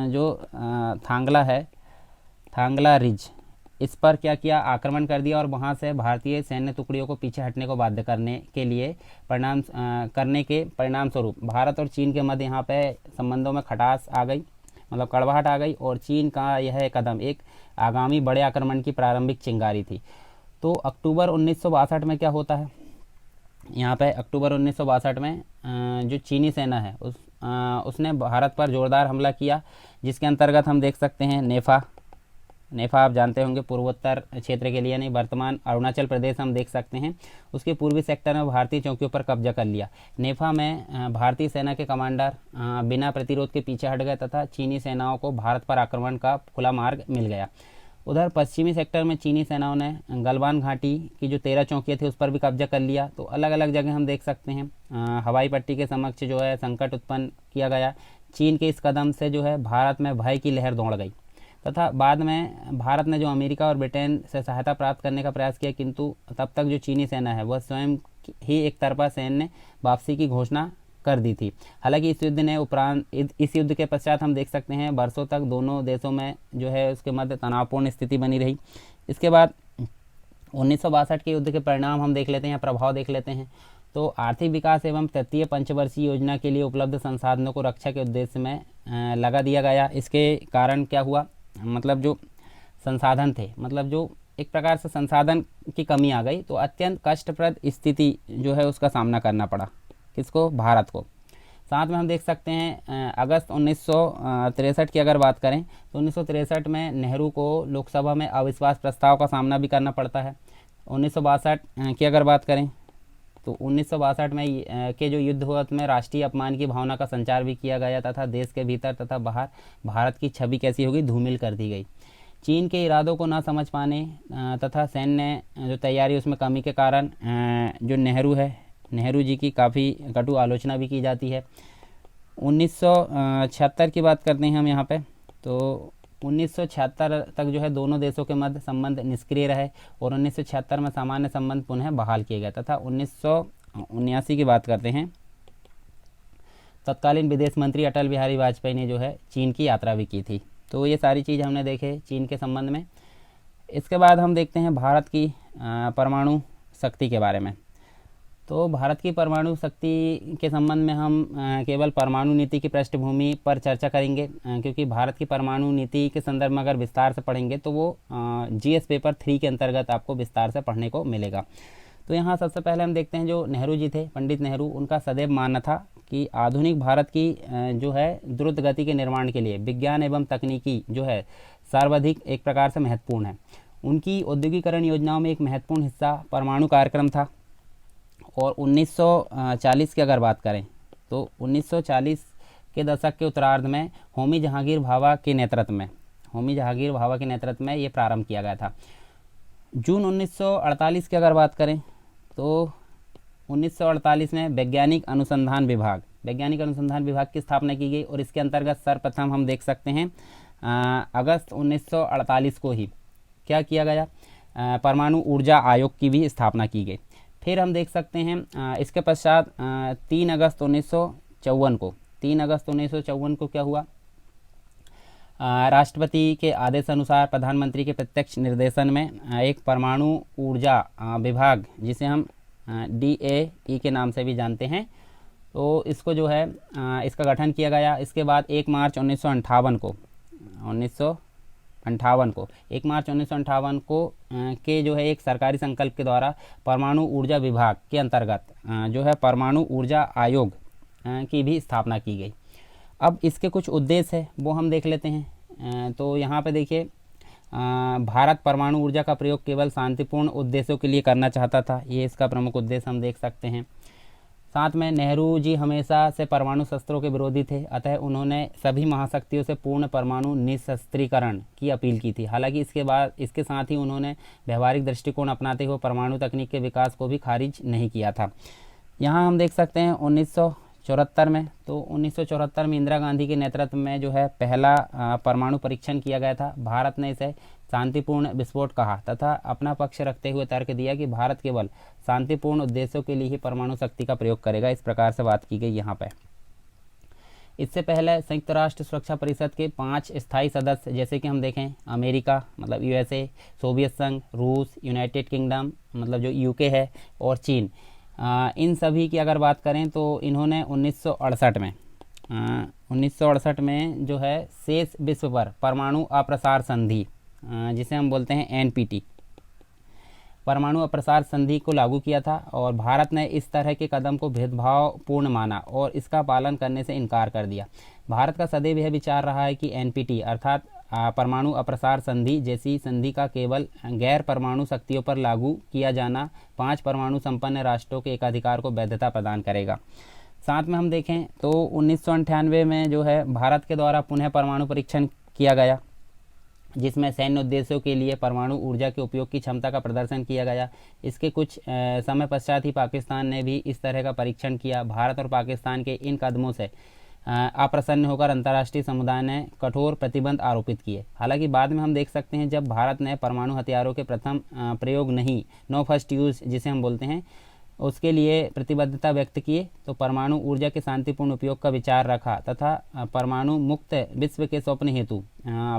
जो थांगला रिज इस पर क्या किया, आक्रमण कर दिया, और वहाँ से भारतीय सैन्य टुकड़ियों को पीछे हटने को बाध्य करने के परिणाम स्वरूप भारत और चीन के मध्य यहाँ पे संबंधों में खटास आ गई, मतलब कड़वाहट आ गई। और चीन का यह कदम एक आगामी बड़े आक्रमण की प्रारंभिक चिंगारी थी। तो अक्टूबर 1962 में क्या होता है, यहाँ पे अक्टूबर 1962 में जो चीनी सेना है उसने भारत पर जोरदार हमला किया, जिसके अंतर्गत हम देख सकते हैं नेफा आप जानते होंगे पूर्वोत्तर क्षेत्र के लिए, नहीं वर्तमान अरुणाचल प्रदेश हम देख सकते हैं, उसके पूर्वी सेक्टर में भारतीय चौकियों पर कब्जा कर लिया। नेफा में भारतीय सेना के कमांडर बिना प्रतिरोध के पीछे हट गए तथा चीनी सेनाओं को भारत पर आक्रमण का खुला मार्ग मिल गया। उधर पश्चिमी सेक्टर में चीनी सेनाओं ने गलवान घाटी की जो 13 चौकियाँ थी उस पर भी कब्जा कर लिया। तो अलग अलग जगह हम देख सकते हैं हवाई पट्टी के समक्ष जो है संकट उत्पन्न किया गया। चीन के इस कदम से जो है भारत में भय की लहर दौड़ गई तथा बाद में भारत ने जो अमेरिका और ब्रिटेन से सहायता प्राप्त करने का प्रयास किया, किंतु तब तक जो चीनी सेना है वह स्वयं ही एक तरफा सैन्य वापसी की घोषणा कर दी थी। हालांकि इस युद्ध के पश्चात हम देख सकते हैं वर्षों तक दोनों देशों में जो है उसके मध्य तनावपूर्ण स्थिति बनी रही। इसके बाद 1962 के युद्ध के परिणाम हम देख लेते हैं, प्रभाव देख लेते हैं। तो आर्थिक विकास एवं तृतीय पंचवर्षीय योजना के लिए उपलब्ध संसाधनों को रक्षा के उद्देश्य में लगा दिया गया। इसके कारण क्या हुआ, मतलब जो संसाधन थे, मतलब जो एक प्रकार से संसाधन की कमी आ गई, तो अत्यंत कष्टप्रद स्थिति जो है उसका सामना करना पड़ा। किसको, भारत को। साथ में हम देख सकते हैं अगस्त 1963 की अगर बात करें तो 1963 में नेहरू को लोकसभा में अविश्वास प्रस्ताव का सामना भी करना पड़ता है। 1962 की अगर बात करें तो 1962 में के जो युद्ध हुआ उसमें राष्ट्रीय अपमान की भावना का संचार भी किया गया तथा देश के भीतर तथा बाहर भारत की छवि कैसी हो गई, धूमिल कर दी गई। चीन के इरादों को ना समझ पाने तथा सैन्य जो तैयारी उसमें कमी के कारण जो नेहरू जी की काफ़ी कटु आलोचना भी की जाती है। 1976 की बात करते हैं हम यहाँ पे, तो 1976 तक जो है दोनों देशों के मध्य संबंध निष्क्रिय रहे और 1976 में सामान्य संबंध पुनः बहाल किए गए तथा 1979 की बात करते हैं, तत्कालीन विदेश मंत्री अटल बिहारी वाजपेयी ने जो है चीन की यात्रा भी की थी। तो ये सारी चीज़ हमने देखे चीन के संबंध में। इसके बाद हम देखते हैं भारत की परमाणु शक्ति के बारे में। तो भारत की परमाणु शक्ति के संबंध में हम केवल परमाणु नीति की पृष्ठभूमि पर चर्चा करेंगे, क्योंकि भारत की परमाणु नीति के संदर्भ में अगर विस्तार से पढ़ेंगे तो वो जीएस पेपर 3 के अंतर्गत आपको विस्तार से पढ़ने को मिलेगा। तो यहाँ सबसे पहले हम देखते हैं जो नेहरू जी थे, पंडित नेहरू, उनका सदैव मानना था कि आधुनिक भारत की जो है द्रुत गति के निर्माण के लिए विज्ञान एवं तकनीकी जो है सर्वाधिक एक प्रकार से महत्वपूर्ण है। उनकी औद्योगिकरण योजनाओं में एक महत्वपूर्ण हिस्सा परमाणु कार्यक्रम था। और 1940 की अगर बात करें तो 1940 के दशक के उत्तरार्ध में होमी जहांगीर भाभा के नेतृत्व में ये प्रारंभ किया गया था। जून 1948 की अगर बात करें तो 1948 में वैज्ञानिक अनुसंधान विभाग की स्थापना की गई और इसके अंतर्गत सर्वप्रथम हम देख सकते हैं अगस्त 1948 को ही क्या किया गया, परमाणु ऊर्जा आयोग की भी स्थापना की गई। फिर हम देख सकते हैं इसके पश्चात 3 अगस्त 1954 को क्या हुआ, राष्ट्रपति के आदेश अनुसार प्रधानमंत्री के प्रत्यक्ष निर्देशन में एक परमाणु ऊर्जा विभाग, जिसे हम DAE के नाम से भी जानते हैं, तो इसको जो है इसका गठन किया गया। इसके बाद 1 मार्च 1958 को के जो है एक सरकारी संकल्प के द्वारा परमाणु ऊर्जा विभाग के अंतर्गत जो है परमाणु ऊर्जा आयोग की भी स्थापना की गई। अब इसके कुछ उद्देश्य है वो हम देख लेते हैं। तो यहाँ पे देखिए, भारत परमाणु ऊर्जा का प्रयोग केवल शांतिपूर्ण उद्देश्यों के लिए करना चाहता था, ये इसका प्रमुख उद्देश्य हम देख सकते हैं। साथ में नेहरू जी हमेशा से परमाणु शस्त्रों के विरोधी थे, अतः उन्होंने सभी महाशक्तियों से पूर्ण परमाणु निशस्त्रीकरण की अपील की थी। हालांकि इसके साथ ही उन्होंने व्यवहारिक दृष्टिकोण अपनाते हुए परमाणु तकनीक के विकास को भी खारिज नहीं किया था। यहाँ हम देख सकते हैं 1974 में, तो 1974 में इंदिरा गांधी के नेतृत्व में जो है पहला परमाणु परीक्षण किया गया था। भारत ने इसे शांतिपूर्ण विस्फोट कहा तथा अपना पक्ष रखते हुए तर्क दिया कि भारत केवल शांतिपूर्ण उद्देश्यों के लिए ही परमाणु शक्ति का प्रयोग करेगा। इस प्रकार से बात की गई यहाँ पे। इससे पहले संयुक्त राष्ट्र सुरक्षा परिषद के 5 स्थायी सदस्य, जैसे कि हम देखें अमेरिका मतलब USA, सोवियत संघ, रूस, यूनाइटेड किंगडम मतलब जो UK है, और चीन, इन सभी की अगर बात करें तो इन्होंने 1968 में जो है शेष विश्व पर परमाणु अप्रसार संधि, जिसे हम बोलते हैं NPT, परमाणु अप्रसार संधि को लागू किया था। और भारत ने इस तरह के कदम को भेदभावपूर्ण माना और इसका पालन करने से इनकार कर दिया। भारत का सदैव यह विचार रहा है कि NPT अर्थात परमाणु अप्रसार संधि जैसी संधि का केवल गैर परमाणु शक्तियों पर लागू किया जाना 5 परमाणु संपन्न राष्ट्रों के एकाधिकार को वैधता प्रदान करेगा। साथ में हम देखें तो 1998 में जो है भारत के द्वारा पुनः परमाणु परीक्षण किया गया, जिसमें सैन्य उद्देश्यों के लिए परमाणु ऊर्जा के उपयोग की क्षमता का प्रदर्शन किया गया। इसके कुछ समय पश्चात ही पाकिस्तान ने भी इस तरह का परीक्षण किया। भारत और पाकिस्तान के इन कदमों से अप्रसन्न होकर अंतर्राष्ट्रीय समुदाय ने कठोर प्रतिबंध आरोपित किए। हालांकि बाद में हम देख सकते हैं जब भारत ने परमाणु हथियारों के प्रथम प्रयोग नहीं, नो फर्स्ट यूज़ जिसे हम बोलते हैं, उसके लिए प्रतिबद्धता व्यक्त किए, तो परमाणु ऊर्जा के शांतिपूर्ण उपयोग का विचार रखा तथा परमाणु मुक्त विश्व के स्वप्न हेतु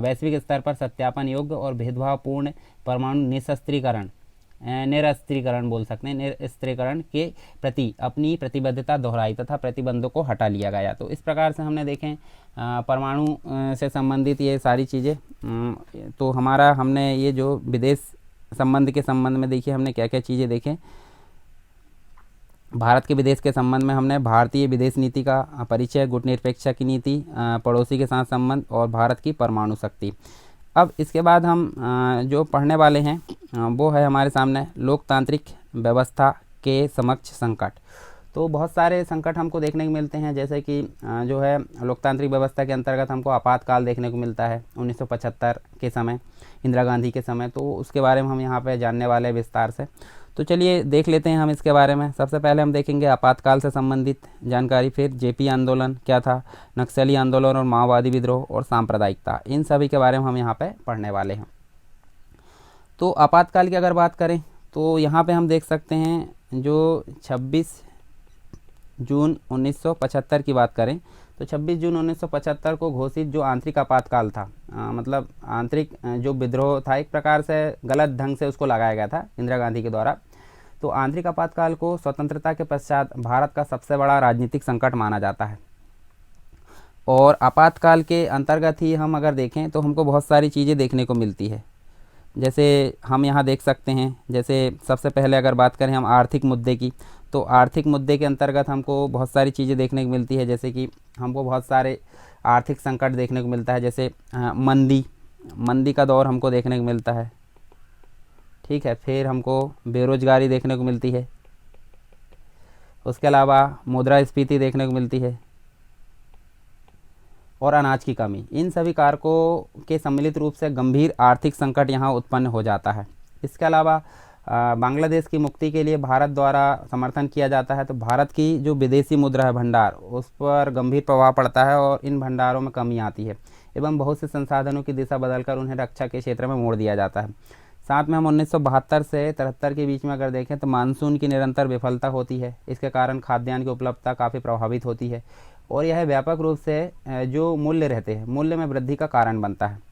वैश्विक स्तर पर सत्यापन योग्य और भेदभावपूर्ण परमाणु निरस्त्रीकरण के प्रति अपनी प्रतिबद्धता दोहराई तथा प्रतिबंधों को हटा लिया गया। तो इस प्रकार से हमने देखें परमाणु से संबंधित ये सारी चीज़ें। तो हमने ये जो विदेश संबंध के संबंध में देखिए हमने क्या क्या चीज़ें देखें। भारत के विदेश के संबंध में हमने भारतीय विदेश नीति का परिचय, गुटनिरपेक्षता की नीति, पड़ोसी के साथ संबंध और भारत की परमाणु शक्ति। अब इसके बाद हम जो पढ़ने वाले हैं वो है हमारे सामने लोकतांत्रिक व्यवस्था के समक्ष संकट। तो बहुत सारे संकट हमको देखने को मिलते हैं, जैसे कि जो है लोकतांत्रिक व्यवस्था के अंतर्गत हमको आपातकाल देखने को मिलता है 1975 के समय, इंदिरा गांधी के समय। तो उसके बारे में हम यहाँ पे जानने वाले हैं विस्तार से। तो चलिए देख लेते हैं हम इसके बारे में। सबसे पहले हम देखेंगे आपातकाल से संबंधित जानकारी, फिर जेपी आंदोलन क्या था, नक्सली आंदोलन और माओवादी विद्रोह और सांप्रदायिकता, इन सभी के बारे में हम यहाँ पे पढ़ने वाले हैं। तो आपातकाल की अगर बात करें तो यहाँ पे हम देख सकते हैं जो 26 जून 1975 की बात करें तो 26 जून 1975 को घोषित जो आंतरिक आपातकाल था, मतलब आंतरिक जो विद्रोह था, एक प्रकार से गलत ढंग से उसको लगाया गया था इंदिरा गांधी के द्वारा। तो आंतरिक आपातकाल को स्वतंत्रता के पश्चात भारत का सबसे बड़ा राजनीतिक संकट माना जाता है। और आपातकाल के अंतर्गत ही हम अगर देखें तो हमको बहुत सारी चीज़ें देखने को मिलती है। जैसे हम यहाँ देख सकते हैं, जैसे सबसे पहले अगर बात करें हम आर्थिक मुद्दे की, तो आर्थिक मुद्दे के अंतर्गत हमको बहुत सारी चीज़ें देखने को मिलती है। जैसे कि हमको बहुत सारे आर्थिक संकट देखने को मिलता है, जैसे मंदी का दौर हमको देखने को मिलता है, ठीक है। फिर हमको बेरोजगारी देखने को मिलती है, उसके अलावा मुद्रास्फीति देखने को मिलती है और अनाज की कमी। इन सभी कारकों के सम्मिलित रूप से गंभीर आर्थिक संकट यहाँ उत्पन्न हो जाता है। इसके अलावा बांग्लादेश की मुक्ति के लिए भारत द्वारा समर्थन किया जाता है, तो भारत की जो विदेशी मुद्रा है भंडार, उस पर गंभीर प्रभाव पड़ता है और इन भंडारों में कमी आती है एवं बहुत से संसाधनों की दिशा बदलकर उन्हें रक्षा के क्षेत्र में मोड़ दिया जाता है। साथ में हम 1972 से 73 के बीच में अगर देखें तो मानसून की निरंतर विफलता होती है। इसके कारण खाद्यान्न की उपलब्धता काफ़ी प्रभावित होती है और यह व्यापक रूप से जो मूल्य रहते हैं, मूल्य में वृद्धि का कारण बनता है।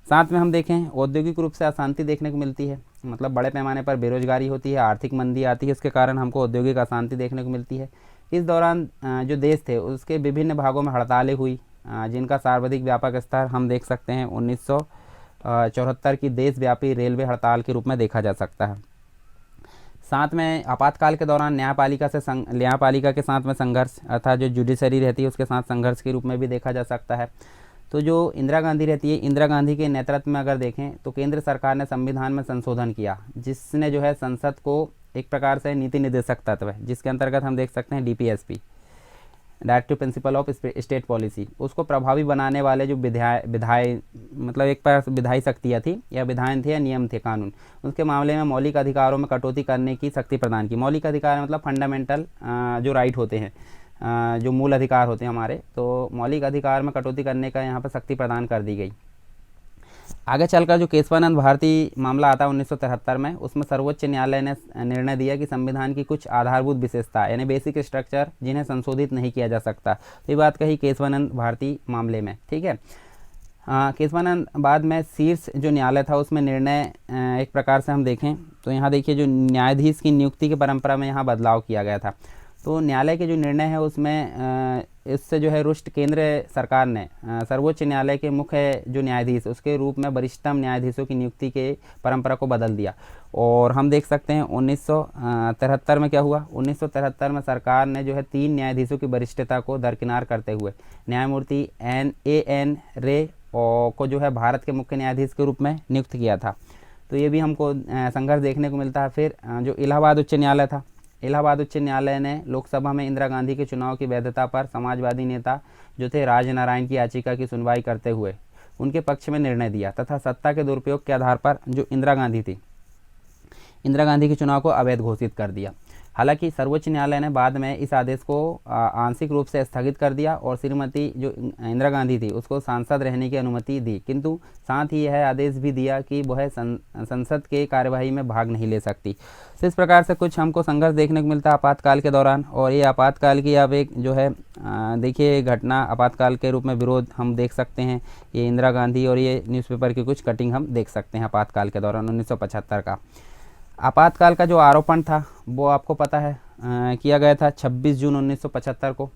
साथ में हम देखें औद्योगिक रूप से अशांति देखने को मिलती है, मतलब बड़े पैमाने पर बेरोजगारी होती है, आर्थिक मंदी आती है, इसके कारण हमको औद्योगिक अशांति देखने को मिलती है। इस दौरान जो देश थे उसके विभिन्न भागों में हड़तालें हुई, जिनका सर्वाधिक व्यापक स्तर हम देख सकते हैं 1974 की देशव्यापी रेलवे हड़ताल के रूप में देखा जा सकता है। साथ में आपातकाल के दौरान न्यायपालिका के साथ में संघर्ष, अर्थात जो जुडिशरी रहती है उसके साथ संघर्ष के रूप में भी देखा जा सकता है। तो जो इंदिरा गांधी रहती है, इंदिरा गांधी के नेतृत्व में अगर देखें तो केंद्र सरकार ने संविधान में संशोधन किया, जिसने जो है संसद को एक प्रकार से नीति निर्देशक तत्व है, जिसके अंतर्गत हम देख सकते हैं DPSP, directive principle of state policy, उसको प्रभावी बनाने वाले जो मतलब एक पर विधायी शक्तियाँ थी या विधान थे या नियम थे, कानून, उसके मामले में मौलिक अधिकारों में कटौती करने की शक्ति प्रदान की। मौलिक अधिकार मतलब फंडामेंटल जो राइट होते हैं, जो मूल अधिकार होते हैं हमारे, तो मौलिक अधिकार में कटौती करने का यहाँ पर शक्ति प्रदान कर दी गई। आगे चलकर जो केशवानंद भारती मामला आता है 1973 में, उसमें सर्वोच्च न्यायालय ने निर्णय दिया कि संविधान की कुछ आधारभूत विशेषता यानी बेसिक स्ट्रक्चर जिन्हें संशोधित नहीं किया जा सकता। तो ये बात कही केशवानंद भारती मामले में, ठीक है। केशवानंद बाद में शीर्ष जो न्यायालय था उसमें निर्णय एक प्रकार से हम देखें तो यहाँ देखिए जो न्यायाधीश की नियुक्ति की परंपरा में यहाँ बदलाव किया गया था। तो न्यायालय के जो निर्णय है उसमें इससे जो है रुष्ट केंद्र सरकार ने सर्वोच्च न्यायालय के मुख्य जो न्यायाधीश उसके रूप में वरिष्ठतम न्यायाधीशों की नियुक्ति के परंपरा को बदल दिया। और हम देख सकते हैं 1973 में क्या हुआ, 1973 में सरकार ने जो है 3 न्यायाधीशों की वरिष्ठता को दरकिनार करते हुए न्यायमूर्ति एन रे को जो है भारत के मुख्य न्यायाधीश के रूप में नियुक्त किया था। तो ये भी हमको संघर्ष देखने को मिलता है। फिर जो इलाहाबाद उच्च न्यायालय था, इलाहाबाद उच्च न्यायालय ने लोकसभा में इंदिरा गांधी के चुनाव की वैधता पर समाजवादी नेता जो थे राजनारायण की याचिका की सुनवाई करते हुए उनके पक्ष में निर्णय दिया तथा सत्ता के दुरुपयोग के आधार पर जो इंदिरा गांधी थी, इंदिरा गांधी के चुनाव को अवैध घोषित कर दिया। हालांकि सर्वोच्च न्यायालय ने बाद में इस आदेश को आंशिक रूप से स्थगित कर दिया और श्रीमती जो इंदिरा गांधी थी उसको सांसद रहने की अनुमति दी, किंतु साथ ही यह आदेश भी दिया कि वह संसद के कार्यवाही में भाग नहीं ले सकती। तो इस प्रकार से कुछ हमको संघर्ष देखने को मिलता है आपातकाल के दौरान। और ये आपातकाल की अब एक जो है देखिए घटना आपातकाल के रूप में विरोध हम देख सकते हैं, ये इंदिरा गांधी और ये न्यूज़पेपर की कुछ कटिंग हम देख सकते हैं आपातकाल के दौरान 1975 का। आपातकाल का जो आरोपण था वो आपको पता है किया गया था 26 जून 1975 को।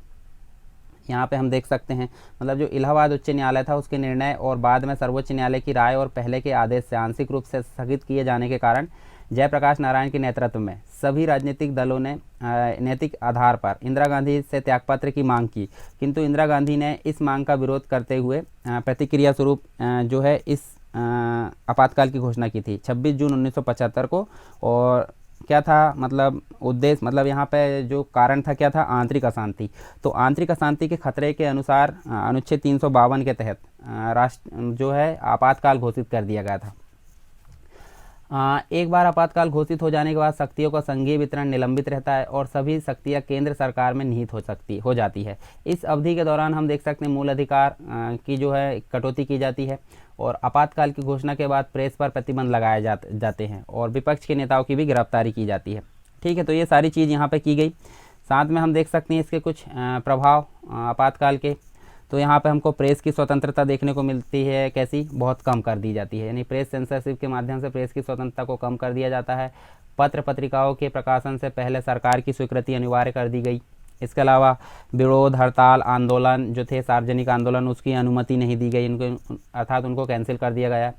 यहाँ पे हम देख सकते हैं मतलब जो इलाहाबाद उच्च न्यायालय था उसके निर्णय और बाद में सर्वोच्च न्यायालय की राय और पहले के आदेश से आंशिक रूप से स्थगित किए जाने के कारण जयप्रकाश नारायण के नेतृत्व में सभी राजनीतिक दलों ने नैतिक आधार पर इंदिरा गांधी से त्यागपत्र की मांग की, किंतु इंदिरा गांधी ने इस मांग का विरोध करते हुए प्रतिक्रिया स्वरूप जो है इस आपातकाल की घोषणा की थी 26 जून 1975 को। और क्या था मतलब उद्देश्य, मतलब यहाँ पे जो कारण था क्या था, आंतरिक अशांति। तो आंतरिक अशांति के खतरे के अनुसार अनुच्छेद 352 के तहत राष्ट्र जो है आपातकाल घोषित कर दिया गया था। एक बार आपातकाल घोषित हो जाने के बाद शक्तियों का संघीय वितरण निलंबित रहता है और सभी शक्तियां केंद्र सरकार में निहित हो जाती है। इस अवधि के दौरान हम देख सकते हैं मूल अधिकार की जो है कटौती की जाती है और आपातकाल की घोषणा के बाद प्रेस पर प्रतिबंध लगाए जाते हैं और विपक्ष के नेताओं की भी गिरफ्तारी की जाती है। ठीक है, तो ये सारी चीज़ यहाँ पर की गई। साथ में हम देख सकते हैं इसके कुछ प्रभाव आपातकाल के। तो यहाँ पे हमको प्रेस की स्वतंत्रता देखने को मिलती है, कैसी, बहुत कम कर दी जाती है, यानी प्रेस सेंसरशिप के माध्यम से प्रेस की स्वतंत्रता को कम कर दिया जाता है। पत्र पत्रिकाओं के प्रकाशन से पहले सरकार की स्वीकृति अनिवार्य कर दी गई। इसके अलावा विरोध, हड़ताल, आंदोलन जो थे सार्वजनिक आंदोलन, उसकी अनुमति नहीं दी गई, इनको अर्थात उनको कैंसिल कर दिया गया।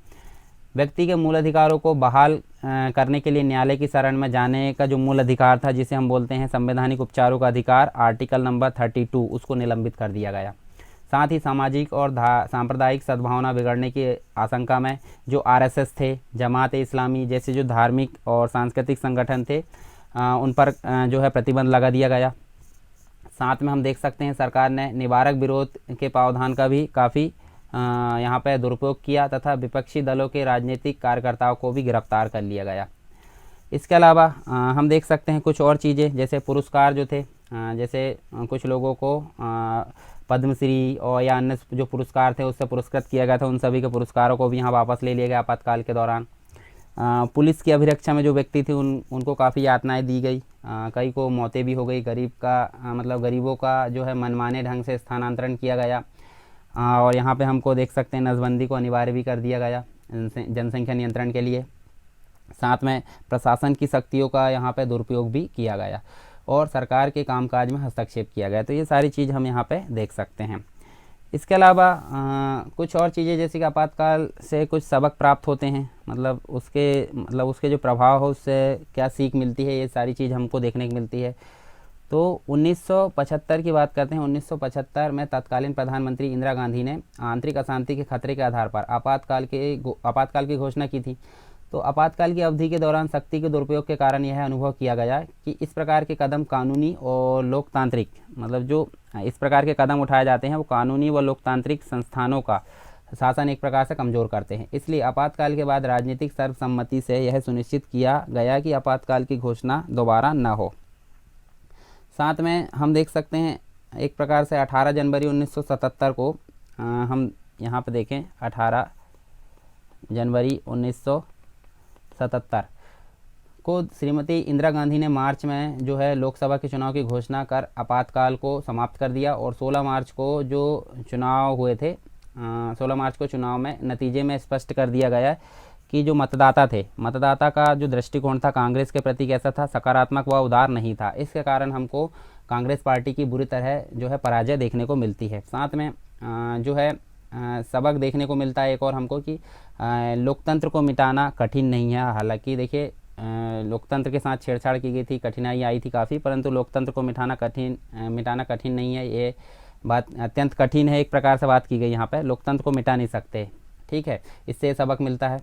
व्यक्ति के मूल अधिकारों को बहाल करने के लिए न्यायालय की शरण में जाने का जो मूल अधिकार था, जिसे हम बोलते हैं संवैधानिक उपचारों का अधिकार, आर्टिकल नंबर 32, उसको निलंबित कर दिया गया। साथ ही सामाजिक और सांप्रदायिक सद्भावना बिगड़ने की आशंका में जो आरएसएस थे, जमात इस्लामी जैसे जो धार्मिक और सांस्कृतिक संगठन थे, उन पर जो है प्रतिबंध लगा दिया गया। साथ में हम देख सकते हैं सरकार ने निवारक विरोध के प्रावधान का भी काफ़ी यहाँ पर दुरुपयोग किया तथा विपक्षी दलों के राजनीतिक कार्यकर्ताओं को भी गिरफ्तार कर लिया गया। इसके अलावा हम देख सकते हैं कुछ और चीज़ें, जैसे पुरस्कार जो थे, जैसे कुछ लोगों को पद्मश्री और या अन्य जो पुरस्कार थे उससे पुरस्कृत किया गया था, उन सभी के पुरस्कारों को भी यहाँ वापस ले लिया गया आपातकाल के दौरान। पुलिस की अभिरक्षा में जो व्यक्ति थे उनको काफ़ी यातनाएं दी गई, कई को मौतें भी हो गई। गरीबों का जो है मनमाने ढंग से स्थानांतरण किया गया और यहाँ पे हमको देख सकते हैं नसबंदी को अनिवार्य भी कर दिया गया जनसंख्या नियंत्रण के लिए। साथ में प्रशासन की शक्तियों का यहाँ पे दुरुपयोग भी किया गया और सरकार के कामकाज में हस्तक्षेप किया गया। तो ये सारी चीज़ हम यहाँ पे देख सकते हैं। इसके अलावा कुछ और चीज़ें, जैसे कि आपातकाल से कुछ सबक प्राप्त होते हैं, मतलब उसके जो प्रभाव हो उससे क्या सीख मिलती है, ये सारी चीज़ हमको देखने को मिलती है। तो 1975 की बात करते हैं। 1975 में तत्कालीन प्रधानमंत्री इंदिरा गांधी ने आंतरिक अशांति के खतरे के आधार पर आपातकाल की घोषणा की थी। तो आपातकाल की अवधि के दौरान शक्ति के दुरुपयोग के कारण यह अनुभव किया गया कि इस प्रकार के कदम कानूनी और लोकतांत्रिक, मतलब जो इस प्रकार के कदम उठाए जाते हैं वो कानूनी व लोकतांत्रिक संस्थानों का शासन एक प्रकार से कमज़ोर करते हैं। इसलिए आपातकाल के बाद राजनीतिक सर्वसम्मति से यह सुनिश्चित किया गया कि आपातकाल की घोषणा दोबारा न हो। साथ में हम देख सकते हैं एक प्रकार से 18 जनवरी 1977 को हम यहाँ पर देखें, 18 जनवरी 1977 को श्रीमती इंदिरा गांधी ने मार्च में जो है लोकसभा के चुनाव की घोषणा कर आपातकाल को समाप्त कर दिया और 16 मार्च को जो चुनाव हुए थे, 16 मार्च को चुनाव में नतीजे में स्पष्ट कर दिया गया कि जो मतदाता का जो दृष्टिकोण था कांग्रेस के प्रति कैसा था, सकारात्मक व उदार नहीं था। इसके कारण हमको कांग्रेस पार्टी की बुरी तरह जो है पराजय देखने को मिलती है। साथ में जो है सबक देखने को मिलता है एक और हमको कि लोकतंत्र को मिटाना कठिन नहीं है। हालांकि देखिए लोकतंत्र के साथ छेड़छाड़ की गई थी, कठिनाई आई थी काफ़ी, परंतु लोकतंत्र को मिटाना कठिन नहीं है। ये बात अत्यंत कठिन है, एक प्रकार से बात की गई यहाँ पे, लोकतंत्र को मिटा नहीं सकते। ठीक है, इससे सबक मिलता है।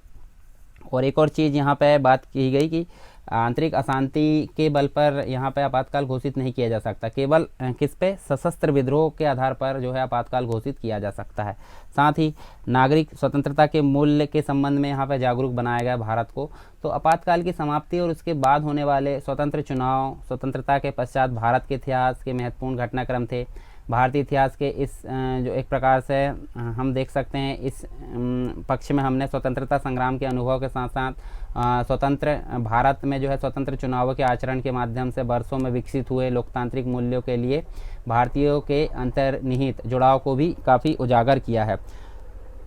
और एक और चीज़ यहाँ पे बात की गई कि आंतरिक अशांति के बल पर यहाँ पे आपातकाल घोषित नहीं किया जा सकता, केवल किस पे, सशस्त्र विद्रोह के आधार पर जो है आपातकाल घोषित किया जा सकता है। साथ ही नागरिक स्वतंत्रता के मूल्य के संबंध में यहाँ पे जागरूक बनाया गया भारत को। तो आपातकाल की समाप्ति और उसके बाद होने वाले स्वतंत्र चुनाव, स्वतंत्रता के पश्चात भारत के इतिहास के महत्वपूर्ण घटनाक्रम थे। भारतीय इतिहास के इस जो एक प्रकार से हम देख सकते हैं इस पक्ष में हमने स्वतंत्रता संग्राम के अनुभव के साथ साथ स्वतंत्र भारत में जो है स्वतंत्र चुनावों के आचरण के माध्यम से वर्षों में विकसित हुए लोकतांत्रिक मूल्यों के लिए भारतीयों के अंतर्निहित जुड़ाव को भी काफ़ी उजागर किया है।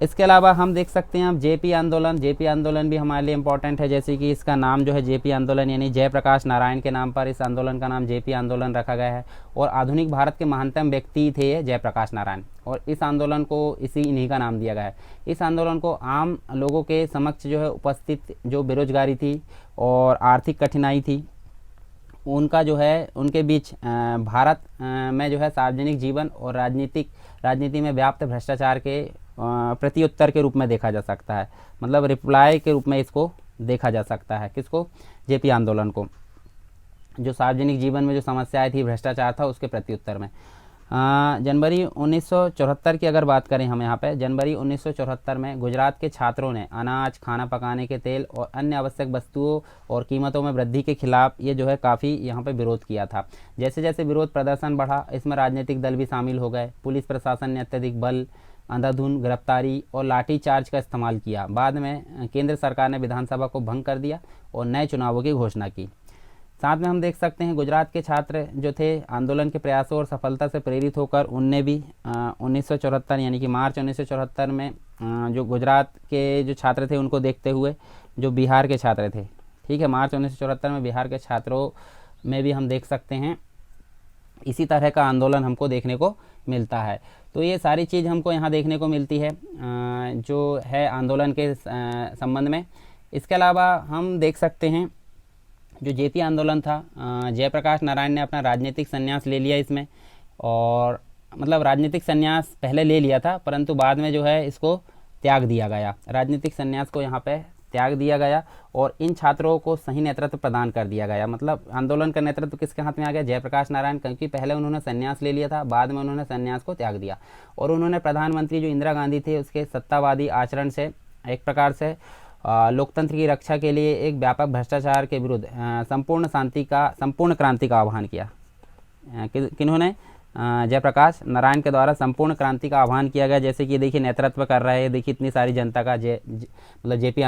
इसके अलावा हम देख सकते हैं अब जेपी आंदोलन। जेपी आंदोलन भी हमारे लिए इम्पोर्टेंट है, जैसे कि इसका नाम जो है जेपी आंदोलन यानी जयप्रकाश नारायण के नाम पर इस आंदोलन का नाम जेपी आंदोलन रखा गया है। और आधुनिक भारत के महानतम व्यक्ति थे जयप्रकाश नारायण, और इस आंदोलन को इन्हीं का नाम दिया गया है। इस आंदोलन को आम लोगों के समक्ष जो है उपस्थित जो बेरोजगारी थी और आर्थिक कठिनाई थी उनका जो है उनके बीच भारत में जो है सार्वजनिक जीवन और राजनीति में व्याप्त भ्रष्टाचार के प्रत्युत्तर के रूप में देखा जा सकता है, मतलब रिप्लाई के रूप में इसको देखा जा सकता है। किसको? जेपी आंदोलन को। जो सार्वजनिक जीवन में जो समस्याएं थी, भ्रष्टाचार था, उसके प्रत्युत्तर में जनवरी 1974 की अगर बात करें हम यहाँ पे, जनवरी 1974 में गुजरात के छात्रों ने अनाज, खाना पकाने के तेल और अन्य आवश्यक वस्तुओं और कीमतों में वृद्धि के खिलाफ ये जो है काफ़ी यहाँ पे विरोध किया था। जैसे जैसे विरोध प्रदर्शन बढ़ा, इसमें राजनीतिक दल भी शामिल हो गए। पुलिस प्रशासन ने अत्यधिक बल, अंधाधुंध गिरफ्तारी और लाठी चार्ज का इस्तेमाल किया। बाद में केंद्र सरकार ने विधानसभा को भंग कर दिया और नए चुनावों की घोषणा की। साथ में हम देख सकते हैं गुजरात के छात्र जो थे आंदोलन के प्रयासों और सफलता से प्रेरित होकर उनने भी 1974 यानी कि मार्च 1974 में जो गुजरात के जो छात्र थे उनको देखते हुए जो बिहार के छात्र थे, ठीक है, मार्च 1974 में बिहार के छात्रों में भी हम देख सकते हैं इसी तरह का आंदोलन हमको देखने को मिलता है। तो ये सारी चीज़ हमको यहाँ देखने को मिलती है जो है आंदोलन के संबंध में। इसके अलावा हम देख सकते हैं जो जेपी आंदोलन था, जयप्रकाश नारायण ने अपना राजनीतिक संन्यास ले लिया इसमें, और मतलब राजनीतिक संन्यास पहले ले लिया था परंतु बाद में जो है इसको त्याग दिया गया। राजनीतिक संन्यास को यहाँ पे त्याग दिया गया और इन छात्रों को सही नेतृत्व प्रदान कर दिया गया। मतलब आंदोलन का नेतृत्व किसके हाथ में आ गया? जयप्रकाश नारायण, क्योंकि पहले उन्होंने संन्यास ले लिया था, बाद में उन्होंने संन्यास को त्याग दिया और उन्होंने प्रधानमंत्री जो इंदिरा गांधी थे उसके सत्तावादी आचरण से एक प्रकार से लोकतंत्र की रक्षा के लिए एक व्यापक भ्रष्टाचार के विरुद्ध संपूर्ण क्रांति का आह्वान किया। किन्होंने? जयप्रकाश नारायण के द्वारा संपूर्ण क्रांति का आह्वान किया गया। जैसे कि देखिए नेतृत्व कर रहे हैं, देखिए इतनी सारी जनता का मतलब जेपी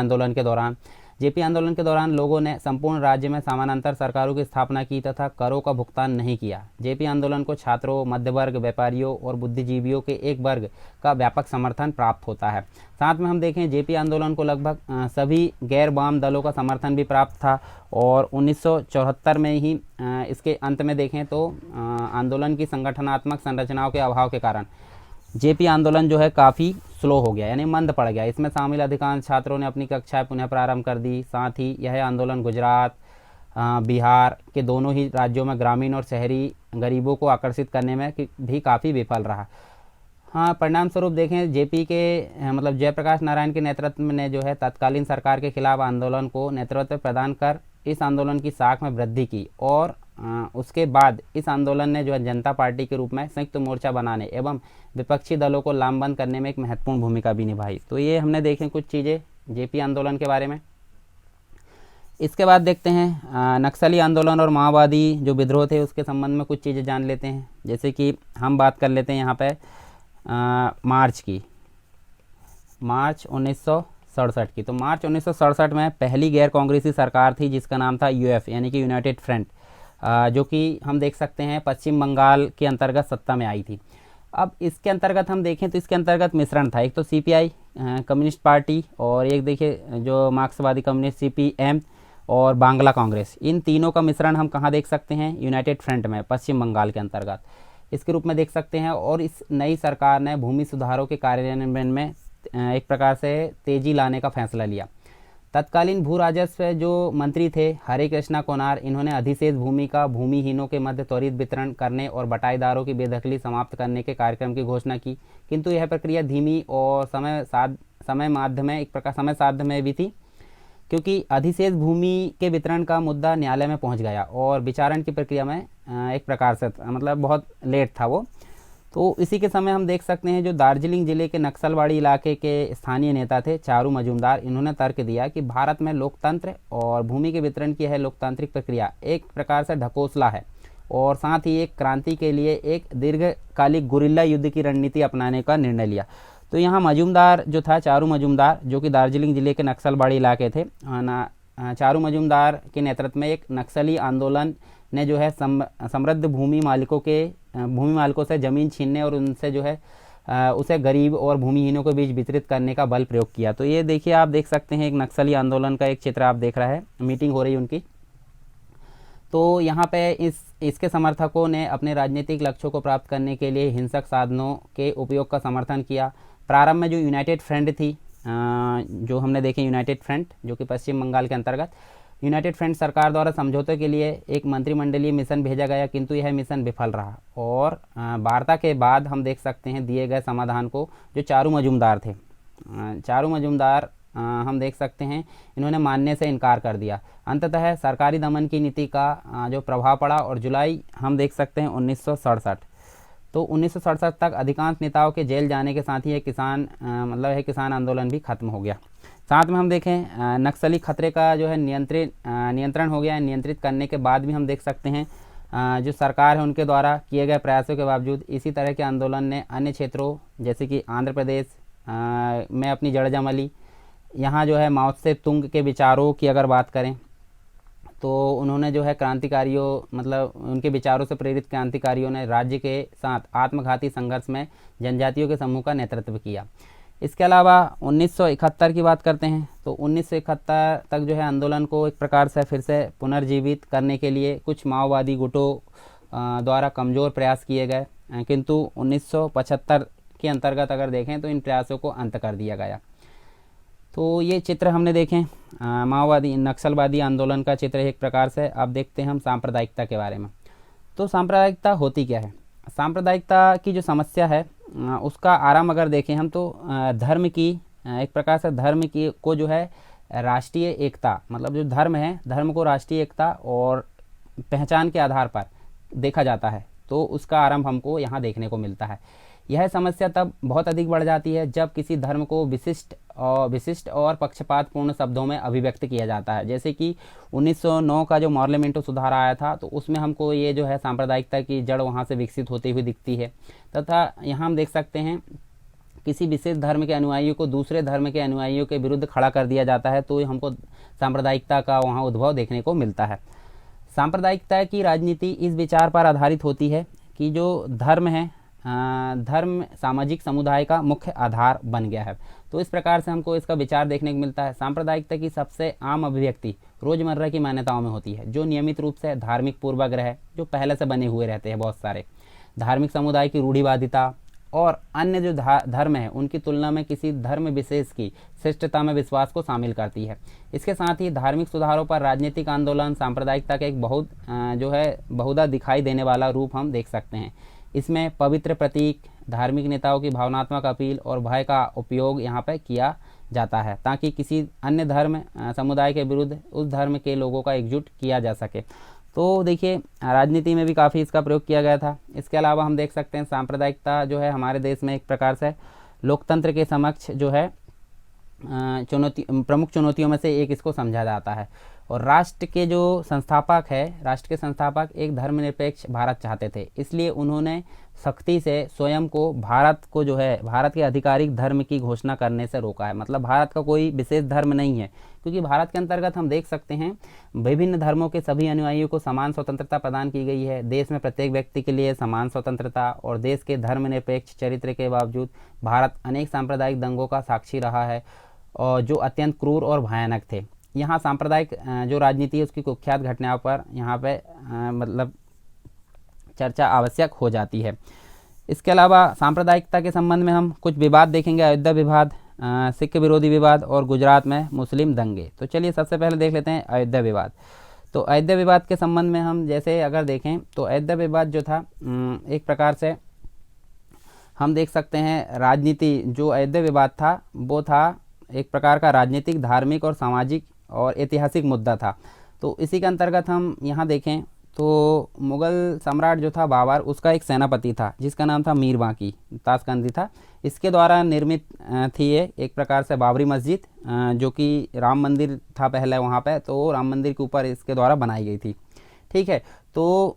आंदोलन के दौरान लोगों ने संपूर्ण राज्य में समानांतर सरकारों की स्थापना की तथा करों का भुगतान नहीं किया। जेपी आंदोलन को छात्रों, मध्य वर्ग, व्यापारियों और बुद्धिजीवियों के एक वर्ग का व्यापक समर्थन प्राप्त होता है। साथ में हम देखें जेपी आंदोलन को लगभग सभी गैर वाम दलों का समर्थन भी प्राप्त था और 1974 में ही इसके अंत में देखें तो आंदोलन की संगठनात्मक संरचनाओं के अभाव के कारण जेपी आंदोलन जो है काफ़ी स्लो हो गया यानी मंद पड़ गया। इसमें शामिल अधिकांश छात्रों ने अपनी कक्षाएं पुनः प्रारंभ कर दी। साथ ही यह आंदोलन गुजरात, बिहार के दोनों ही राज्यों में ग्रामीण और शहरी गरीबों को आकर्षित करने में भी काफ़ी विफल रहा। हाँ, परिणाम स्वरूप देखें जेपी के मतलब जयप्रकाश नारायण के नेतृत्व ने जो है तत्कालीन सरकार के खिलाफ आंदोलन को नेतृत्व प्रदान कर इस आंदोलन की साख में वृद्धि की और उसके बाद इस आंदोलन ने जो है जनता पार्टी के रूप में संयुक्त मोर्चा बनाने एवं विपक्षी दलों को लामबंद करने में एक महत्वपूर्ण भूमिका भी निभाई। तो ये हमने देखें कुछ चीज़ें जेपी आंदोलन के बारे में। इसके बाद देखते हैं नक्सली आंदोलन और माओवादी जो विद्रोह थे उसके संबंध में कुछ चीज़ें जान लेते हैं। जैसे कि हम बात कर लेते हैं यहाँ पे मार्च 1967 की। तो मार्च 1967 में पहली गैर कांग्रेसी सरकार थी जिसका नाम था यूएफ यानी कि यूनाइटेड फ्रंट, जो कि हम देख सकते हैं पश्चिम बंगाल के अंतर्गत सत्ता में आई थी। अब इसके अंतर्गत हम देखें तो इसके अंतर्गत मिश्रण था, एक तो सीपीआई कम्युनिस्ट पार्टी और एक देखिए जो मार्क्सवादी कम्युनिस्ट सीपीएम और बांग्ला कांग्रेस, इन तीनों का मिश्रण हम कहाँ देख सकते हैं? यूनाइटेड फ्रंट में पश्चिम बंगाल के अंतर्गत इसके रूप में देख सकते हैं। और इस नई सरकार ने भूमि सुधारों के कार्यान्वयन में एक प्रकार से तेजी लाने का फैसला लिया। तत्कालीन भू राजस्व जो मंत्री थे हरे कृष्णा कोनार, इन्होंने अधिशेष भूमि का भूमिहीनों के मध्य त्वरित वितरण करने और बटाईदारों की बेदखली समाप्त करने के कार्यक्रम की घोषणा की, किंतु यह प्रक्रिया धीमी और समय साध्य में भी थी क्योंकि अधिशेष भूमि के वितरण का मुद्दा न्यायालय में पहुंच गया और विचारण की प्रक्रिया में एक प्रकार से मतलब बहुत लेट था वो। तो इसी के समय हम देख सकते हैं जो दार्जिलिंग जिले के नक्सलवाड़ी इलाके के स्थानीय नेता थे चारू मजूमदार, इन्होंने तर्क दिया कि भारत में लोकतंत्र और भूमि के वितरण की है लोकतांत्रिक प्रक्रिया एक प्रकार से ढकोसला है और साथ ही एक क्रांति के लिए एक दीर्घकालिक गुरिल्ला युद्ध की रणनीति अपनाने का निर्णय लिया। तो यहाँ मजूमदार जो था चारू मजूमदार, जो कि दार्जिलिंग जिले के नक्सलवाड़ी इलाके थे, चारू मजूमदार के नेतृत्व में एक नक्सली आंदोलन ने जो है समृद्ध भूमि मालिकों से ज़मीन छीनने और उनसे जो है उसे गरीब और भूमिहीनों के बीच वितरित करने का बल प्रयोग किया। तो ये देखिए, आप देख सकते हैं एक नक्सली आंदोलन का एक चित्र आप देख रहा है, मीटिंग हो रही है उनकी। तो यहाँ पे इसके समर्थकों ने अपने राजनीतिक लक्ष्यों को प्राप्त करने के लिए हिंसक साधनों के उपयोग का समर्थन किया। प्रारंभ में जो यूनाइटेड फ्रंट थी, जो हमने देखे यूनाइटेड फ्रंट, जो कि पश्चिम बंगाल के अंतर्गत, यूनाइटेड फ्रंट सरकार द्वारा समझौते के लिए एक मंत्रिमंडलीय मिशन भेजा गया, किंतु यह मिशन विफल रहा। और वार्ता के बाद हम देख सकते हैं दिए गए समाधान को, जो चारू मजूमदार थे, चारू मजूमदार हम देख सकते हैं इन्होंने मानने से इनकार कर दिया। अंततः सरकारी दमन की नीति का जो प्रभाव पड़ा, और जुलाई हम देख सकते हैं 1967, तो 1967 तक अधिकांश नेताओं के जेल जाने के साथ ही यह किसान आंदोलन भी खत्म हो गया। साथ में हम देखें नक्सली खतरे का जो है नियंत्रण हो गया। नियंत्रित करने के बाद भी हम देख सकते हैं जो सरकार है उनके द्वारा किए गए प्रयासों के बावजूद इसी तरह के आंदोलन ने अन्य क्षेत्रों जैसे कि आंध्र प्रदेश में अपनी जड़ जमा ली। यहाँ जो है माओ से तुंग के विचारों की अगर बात करें तो उन्होंने जो है क्रांतिकारियों उनके विचारों से प्रेरित क्रांतिकारियों ने राज्य के साथ आत्मघाती संघर्ष में जनजातियों के समूह का नेतृत्व किया। इसके अलावा 1971 की बात करते हैं तो 1971 तक जो है आंदोलन को एक प्रकार से फिर से पुनर्जीवित करने के लिए कुछ माओवादी गुटों द्वारा कमज़ोर प्रयास किए गए, किंतु 1975 के अंतर्गत अगर देखें तो इन प्रयासों को अंत कर दिया गया। तो ये चित्र हमने देखें माओवादी नक्सलवादी आंदोलन का चित्र एक प्रकार से। अब देखते हैं हम सांप्रदायिकता के बारे में। तो सांप्रदायिकता होती क्या है? सांप्रदायिकता की जो समस्या है उसका आराम अगर देखें हम तो धर्म की एक प्रकार से धर्म की को जो है राष्ट्रीय एकता, जो धर्म है धर्म को राष्ट्रीय एकता और पहचान के आधार पर देखा जाता है, तो उसका आरंभ हमको यहाँ देखने को मिलता है। यह समस्या तब बहुत अधिक बढ़ जाती है जब किसी धर्म को विशिष्ट और पक्षपातपूर्ण शब्दों में अभिव्यक्त किया जाता है। जैसे कि 1909 का जो मॉर्लेमेंटो सुधार आया था तो उसमें हमको ये जो है सांप्रदायिकता की जड़ वहाँ से विकसित होती हुई दिखती है। तथा यहाँ हम देख सकते हैं किसी विशेष धर्म के अनुयायियों को दूसरे धर्म के अनुयायियों के विरुद्ध खड़ा कर दिया जाता है, तो हमको सांप्रदायिकता का वहाँ उद्भव देखने को मिलता है। सांप्रदायिकता की राजनीति इस विचार पर आधारित होती है कि जो धर्म है धर्म सामाजिक समुदाय का मुख्य आधार बन गया है। तो इस प्रकार से हमको इसका विचार देखने को मिलता है। सांप्रदायिकता की सबसे आम अभिव्यक्ति रोजमर्रा की मान्यताओं में होती है, जो नियमित रूप से धार्मिक पूर्वाग्रह जो पहले से बने हुए रहते हैं, बहुत सारे धार्मिक समुदाय की रूढ़िवादिता और अन्य जो धर्म है उनकी तुलना में किसी धर्म विशेष की श्रेष्ठता में विश्वास को शामिल करती है। इसके साथ ही धार्मिक सुधारों पर राजनीतिक आंदोलन सांप्रदायिकता का एक बहुधा दिखाई देने वाला रूप हम देख सकते हैं। इसमें पवित्र प्रतीक, धार्मिक नेताओं की भावनात्मक अपील और भय का उपयोग यहाँ पर किया जाता है ताकि किसी अन्य धर्म समुदाय के विरुद्ध उस धर्म के लोगों का एकजुट किया जा सके। तो देखिए राजनीति में भी काफ़ी इसका प्रयोग किया गया था। इसके अलावा हम देख सकते हैं सांप्रदायिकता जो है हमारे देश में एक प्रकार से लोकतंत्र के समक्ष जो है प्रमुख चुनौतियों में से एक इसको समझा जाता है। और राष्ट्र के संस्थापक एक धर्मनिरपेक्ष भारत चाहते थे, इसलिए उन्होंने सख्ती से स्वयं को भारत के आधिकारिक धर्म की घोषणा करने से रोका है। भारत का कोई विशेष धर्म नहीं है, क्योंकि भारत के अंतर्गत हम देख सकते हैं विभिन्न धर्मों के सभी अनुयायियों को समान स्वतंत्रता प्रदान की गई है। देश में प्रत्येक व्यक्ति के लिए समान स्वतंत्रता और देश के धर्मनिरपेक्ष चरित्र के बावजूद भारत अनेक सांप्रदायिक दंगों का साक्षी रहा है और जो अत्यंत क्रूर और भयानक थे। यहाँ सांप्रदायिक जो राजनीति है उसकी कुख्यात घटनाओं पर यहाँ पे चर्चा आवश्यक हो जाती है। इसके अलावा सांप्रदायिकता के संबंध में हम कुछ विवाद देखेंगे, अयोध्या विवाद, सिख विरोधी विवाद और गुजरात में मुस्लिम दंगे। तो चलिए सबसे पहले देख लेते हैं अयोध्या विवाद। तो अयोध्या विवाद के संबंध में हम जैसे अगर देखें तो अयोध्या विवाद जो था एक प्रकार से हम देख सकते हैं राजनीति जो अयोध्या विवाद था वो था एक प्रकार का राजनीतिक, धार्मिक और सामाजिक और ऐतिहासिक मुद्दा था। तो इसी के अंतर्गत हम यहाँ देखें तो मुग़ल सम्राट जो था बाबर, उसका एक सेनापति था जिसका नाम था मीर बाँकी ताशकंदी था। इसके द्वारा निर्मित थी ये एक प्रकार से बाबरी मस्जिद, जो कि राम मंदिर था पहले वहाँ पे, तो राम मंदिर के ऊपर इसके द्वारा बनाई गई थी। ठीक है, तो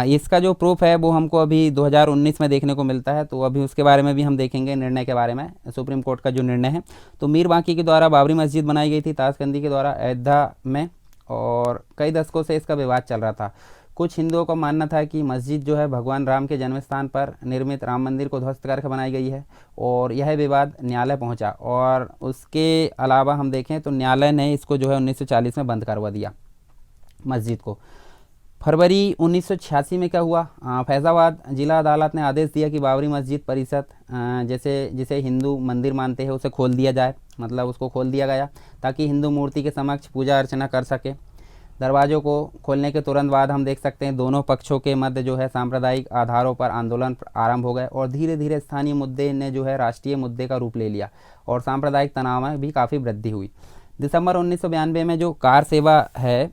इसका जो प्रूफ है वो हमको अभी 2019 में देखने को मिलता है। तो अभी उसके बारे में भी हम देखेंगे, निर्णय के बारे में, सुप्रीम कोर्ट का जो निर्णय है। तो मीर बाँकी के द्वारा बाबरी मस्जिद बनाई गई थी ताशकंदी के द्वारा अयोध्या में, और कई दशकों से इसका विवाद चल रहा था। कुछ हिंदुओं का मानना था कि मस्जिद जो है भगवान राम के जन्म स्थान पर निर्मित राम मंदिर को ध्वस्त करके बनाई गई है, और यह विवाद न्यायालय पहुंचा। और उसके अलावा हम देखें तो न्यायालय ने इसको जो है 1940 में बंद करवा दिया मस्जिद को। फरवरी 1986 में क्या हुआ, फैज़ाबाद जिला अदालत ने आदेश दिया कि बाबरी मस्जिद परिसर जैसे जिसे हिंदू मंदिर मानते हैं उसे खोल दिया जाए, मतलब उसको खोल दिया गया ताकि हिंदू मूर्ति के समक्ष पूजा अर्चना कर सके। दरवाज़ों को खोलने के तुरंत बाद हम देख सकते हैं दोनों पक्षों के मध्य जो है सांप्रदायिक आधारों पर आंदोलन आरंभ हो गए, और धीरे धीरे स्थानीय मुद्दे ने जो है राष्ट्रीय मुद्दे का रूप ले लिया, और सांप्रदायिक तनाव में भी काफ़ी वृद्धि हुई। दिसंबर 1992 में जो कार सेवा है,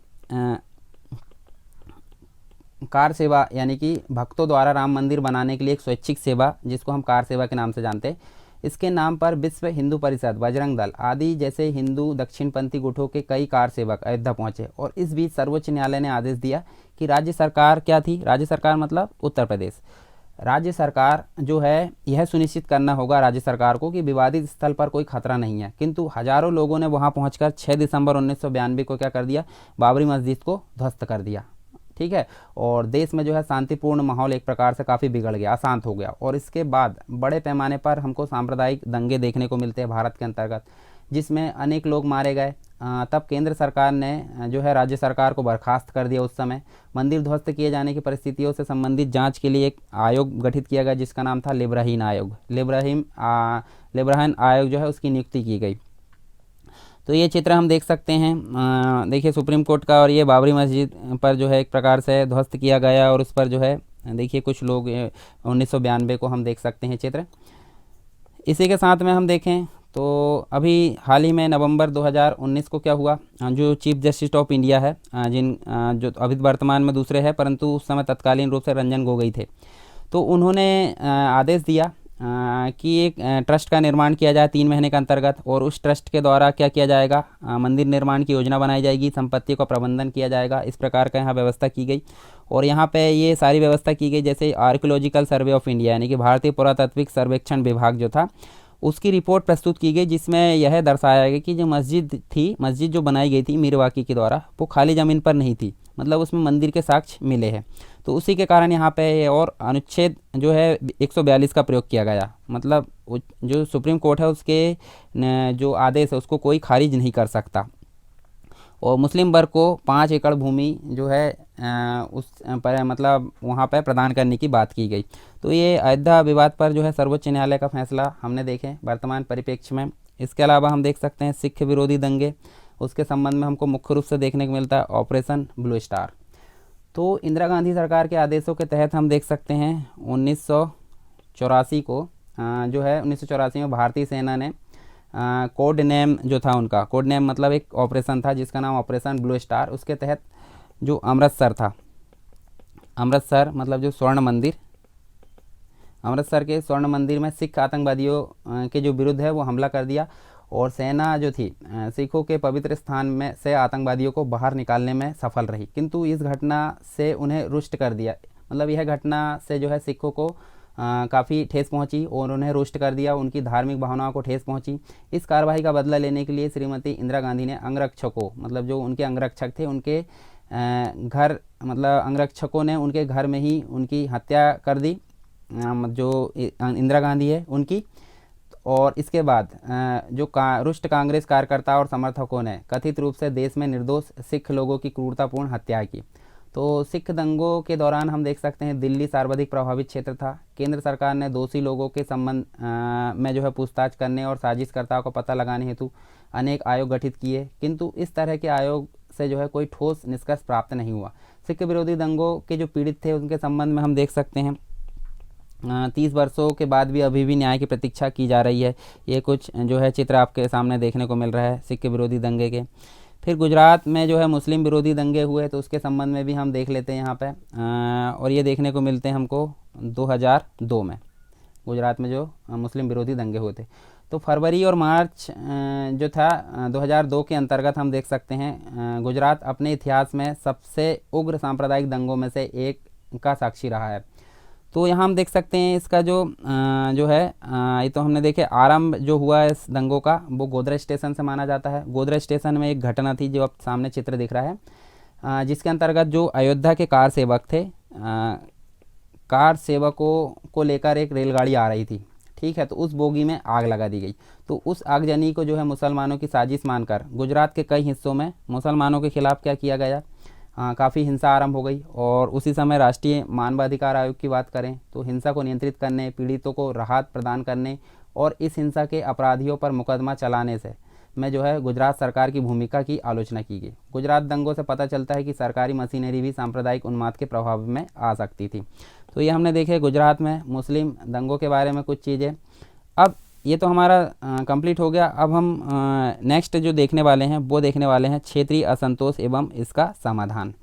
कार सेवा यानी कि भक्तों द्वारा राम मंदिर बनाने के लिए एक स्वैच्छिक सेवा, जिसको हम कार सेवा के नाम से जानते हैं, इसके नाम पर विश्व हिंदू परिषद, बजरंग दल आदि जैसे हिंदू दक्षिणपंथी गुटों के कई कार सेवक अयोध्या पहुंचे। और इस बीच सर्वोच्च न्यायालय ने आदेश दिया कि राज्य सरकार क्या थी, राज्य सरकार मतलब उत्तर प्रदेश, राज्य सरकार जो है यह सुनिश्चित करना होगा राज्य सरकार को कि विवादित स्थल पर कोई खतरा नहीं है। किंतु हजारों लोगों ने वहां पहुंचकर 6 दिसंबर 1992 को क्या कर दिया, बाबरी मस्जिद को ध्वस्त कर दिया। ठीक है, और देश में जो है शांतिपूर्ण माहौल एक प्रकार से काफ़ी बिगड़ गया, अशांत हो गया। और इसके बाद बड़े पैमाने पर हमको सांप्रदायिक दंगे देखने को मिलते हैं भारत के अंतर्गत, जिसमें अनेक लोग मारे गए। तब केंद्र सरकार ने जो है राज्य सरकार को बर्खास्त कर दिया। उस समय मंदिर ध्वस्त किए जाने की परिस्थितियों से संबंधित जांच के लिए एक आयोग गठित किया गया, जिसका नाम था लिब्राहीन आयोग। लिब्राहीन आयोग जो है उसकी नियुक्ति की गई। तो ये चित्र हम देख सकते हैं, देखिए सुप्रीम कोर्ट का, और ये बाबरी मस्जिद पर जो है एक प्रकार से ध्वस्त किया गया, और उस पर जो है देखिए कुछ लोग 1992 को हम देख सकते हैं चित्र। इसी के साथ में हम देखें तो अभी हाल ही में नवंबर 2019 को क्या हुआ, जो चीफ जस्टिस ऑफ इंडिया है, जो अभी वर्तमान में दूसरे हैं परंतु उस समय तत्कालीन रूप से रंजन गोगोई थे, तो उन्होंने आदेश दिया कि एक ट्रस्ट का निर्माण किया जाए 3 महीने के अंतर्गत, और उस ट्रस्ट के द्वारा क्या किया जाएगा, मंदिर निर्माण की योजना बनाई जाएगी, संपत्ति का प्रबंधन किया जाएगा। इस प्रकार का यहाँ व्यवस्था की गई, और यहाँ पे ये सारी व्यवस्था की गई जैसे आर्कियोलॉजिकल सर्वे ऑफ इंडिया यानी कि भारतीय पुरातात्विक सर्वेक्षण विभाग जो था उसकी रिपोर्ट प्रस्तुत की गई, जिसमें यह दर्शाया गया कि जो मस्जिद थी, मस्जिद जो बनाई गई थी मीरवाकी के द्वारा, वो खाली ज़मीन पर नहीं थी, मतलब उसमें मंदिर के साक्ष्य मिले हैं। तो उसी के कारण यहाँ पे और अनुच्छेद जो है 142 का प्रयोग किया गया, मतलब जो सुप्रीम कोर्ट है उसके जो आदेश है उसको कोई खारिज नहीं कर सकता। और मुस्लिम वर्ग को 5 एकड़ भूमि जो है उस पर मतलब वहाँ पर प्रदान करने की बात की गई। तो ये अयोध्या विवाद पर जो है सर्वोच्च न्यायालय का फैसला हमने देखे वर्तमान परिप्रेक्ष्य में। इसके अलावा हम देख सकते हैं सिख विरोधी दंगे, उसके संबंध में हमको मुख्य रूप से देखने को मिलता है ऑपरेशन ब्लू स्टार। तो इंदिरा गांधी सरकार के आदेशों के तहत हम देख सकते हैं 1984 को जो है 1984 में भारतीय सेना ने कोड नेम जो था उनका, कोड नेम मतलब एक ऑपरेशन था जिसका नाम ऑपरेशन ब्लू स्टार, उसके तहत जो अमृतसर था, अमृतसर मतलब जो स्वर्ण मंदिर, अमृतसर के स्वर्ण मंदिर में सिख आतंकवादियों के जो विरुद्ध है वो हमला कर दिया, और सेना जो थी सिखों के पवित्र स्थान में से आतंकवादियों को बाहर निकालने में सफल रही, किंतु इस घटना से उन्हें रुष्ट कर दिया। मतलब यह घटना से जो है सिखों को काफ़ी ठेस पहुंची और उन्हें रुष्ट कर दिया, उनकी धार्मिक भावनाओं को ठेस पहुंची। इस कार्रवाई का बदला लेने के लिए श्रीमती इंदिरा गांधी ने अंगरक्षकों, मतलब जो उनके अंगरक्षक थे, उनके घर मतलब अंगरक्षकों ने उनके घर में ही उनकी हत्या कर दी, जो इंदिरा गांधी है उनकी। और इसके बाद जो रुष्ट कांग्रेस कार्यकर्ता और समर्थकों ने कथित रूप से देश में निर्दोष सिख लोगों की क्रूरतापूर्ण हत्या की। तो सिख दंगों के दौरान हम देख सकते हैं दिल्ली सर्वाधिक प्रभावित क्षेत्र था। केंद्र सरकार ने दोषी लोगों के संबंध में जो है पूछताछ करने और साजिशकर्ताओं को पता लगाने हेतु अनेक आयोग गठित किए, किंतु इस तरह के आयोग से जो है कोई ठोस निष्कर्ष प्राप्त नहीं हुआ। सिख विरोधी दंगों के जो पीड़ित थे उनके संबंध में हम देख सकते हैं 30 वर्षों के बाद भी अभी भी न्याय की प्रतीक्षा की जा रही है। ये कुछ जो है चित्र आपके सामने देखने को मिल रहा है सिख विरोधी दंगे के। फिर गुजरात में जो है मुस्लिम विरोधी दंगे हुए, तो उसके संबंध में भी हम देख लेते हैं यहाँ पे, और ये देखने को मिलते हैं हमको 2002 में गुजरात में जो मुस्लिम विरोधी दंगे हुए थे। तो फरवरी और मार्च जो था 2002 के अंतर्गत हम देख सकते हैं गुजरात अपने इतिहास में सबसे उग्र सांप्रदायिक दंगों में से एक का साक्षी रहा है। तो यहाँ हम देख सकते हैं इसका जो है ये तो हमने देखे आरंभ जो हुआ है इस दंगों का वो गोदरेज स्टेशन से माना जाता है। गोदरेज स्टेशन में एक घटना थी जो अब सामने चित्र दिख रहा है। जिसके अंतर्गत जो अयोध्या के कार सेवक थे, कार सेवकों को लेकर एक रेलगाड़ी आ रही थी, ठीक है, तो उस बोगी में आग लगा दी गई। तो उस आगजनी को जो है मुसलमानों की साजिश मानकर गुजरात के कई हिस्सों में मुसलमानों के खिलाफ क्या किया गया, काफ़ी हिंसा आरंभ हो गई। और उसी समय राष्ट्रीय मानवाधिकार आयोग की बात करें तो हिंसा को नियंत्रित करने, पीड़ितों को राहत प्रदान करने और इस हिंसा के अपराधियों पर मुकदमा चलाने से में जो है गुजरात सरकार की भूमिका की आलोचना की गई। गुजरात दंगों से पता चलता है कि सरकारी मशीनरी भी सांप्रदायिक उन्माद के प्रभाव में आ सकती थी। तो ये हमने देखे गुजरात में मुस्लिम दंगों के बारे में कुछ चीज़ें। अब ये तो हमारा कंप्लीट हो गया। अब हम नेक्स्ट जो देखने वाले हैं वो देखने वाले हैं क्षेत्रीय असंतोष एवं इसका समाधान।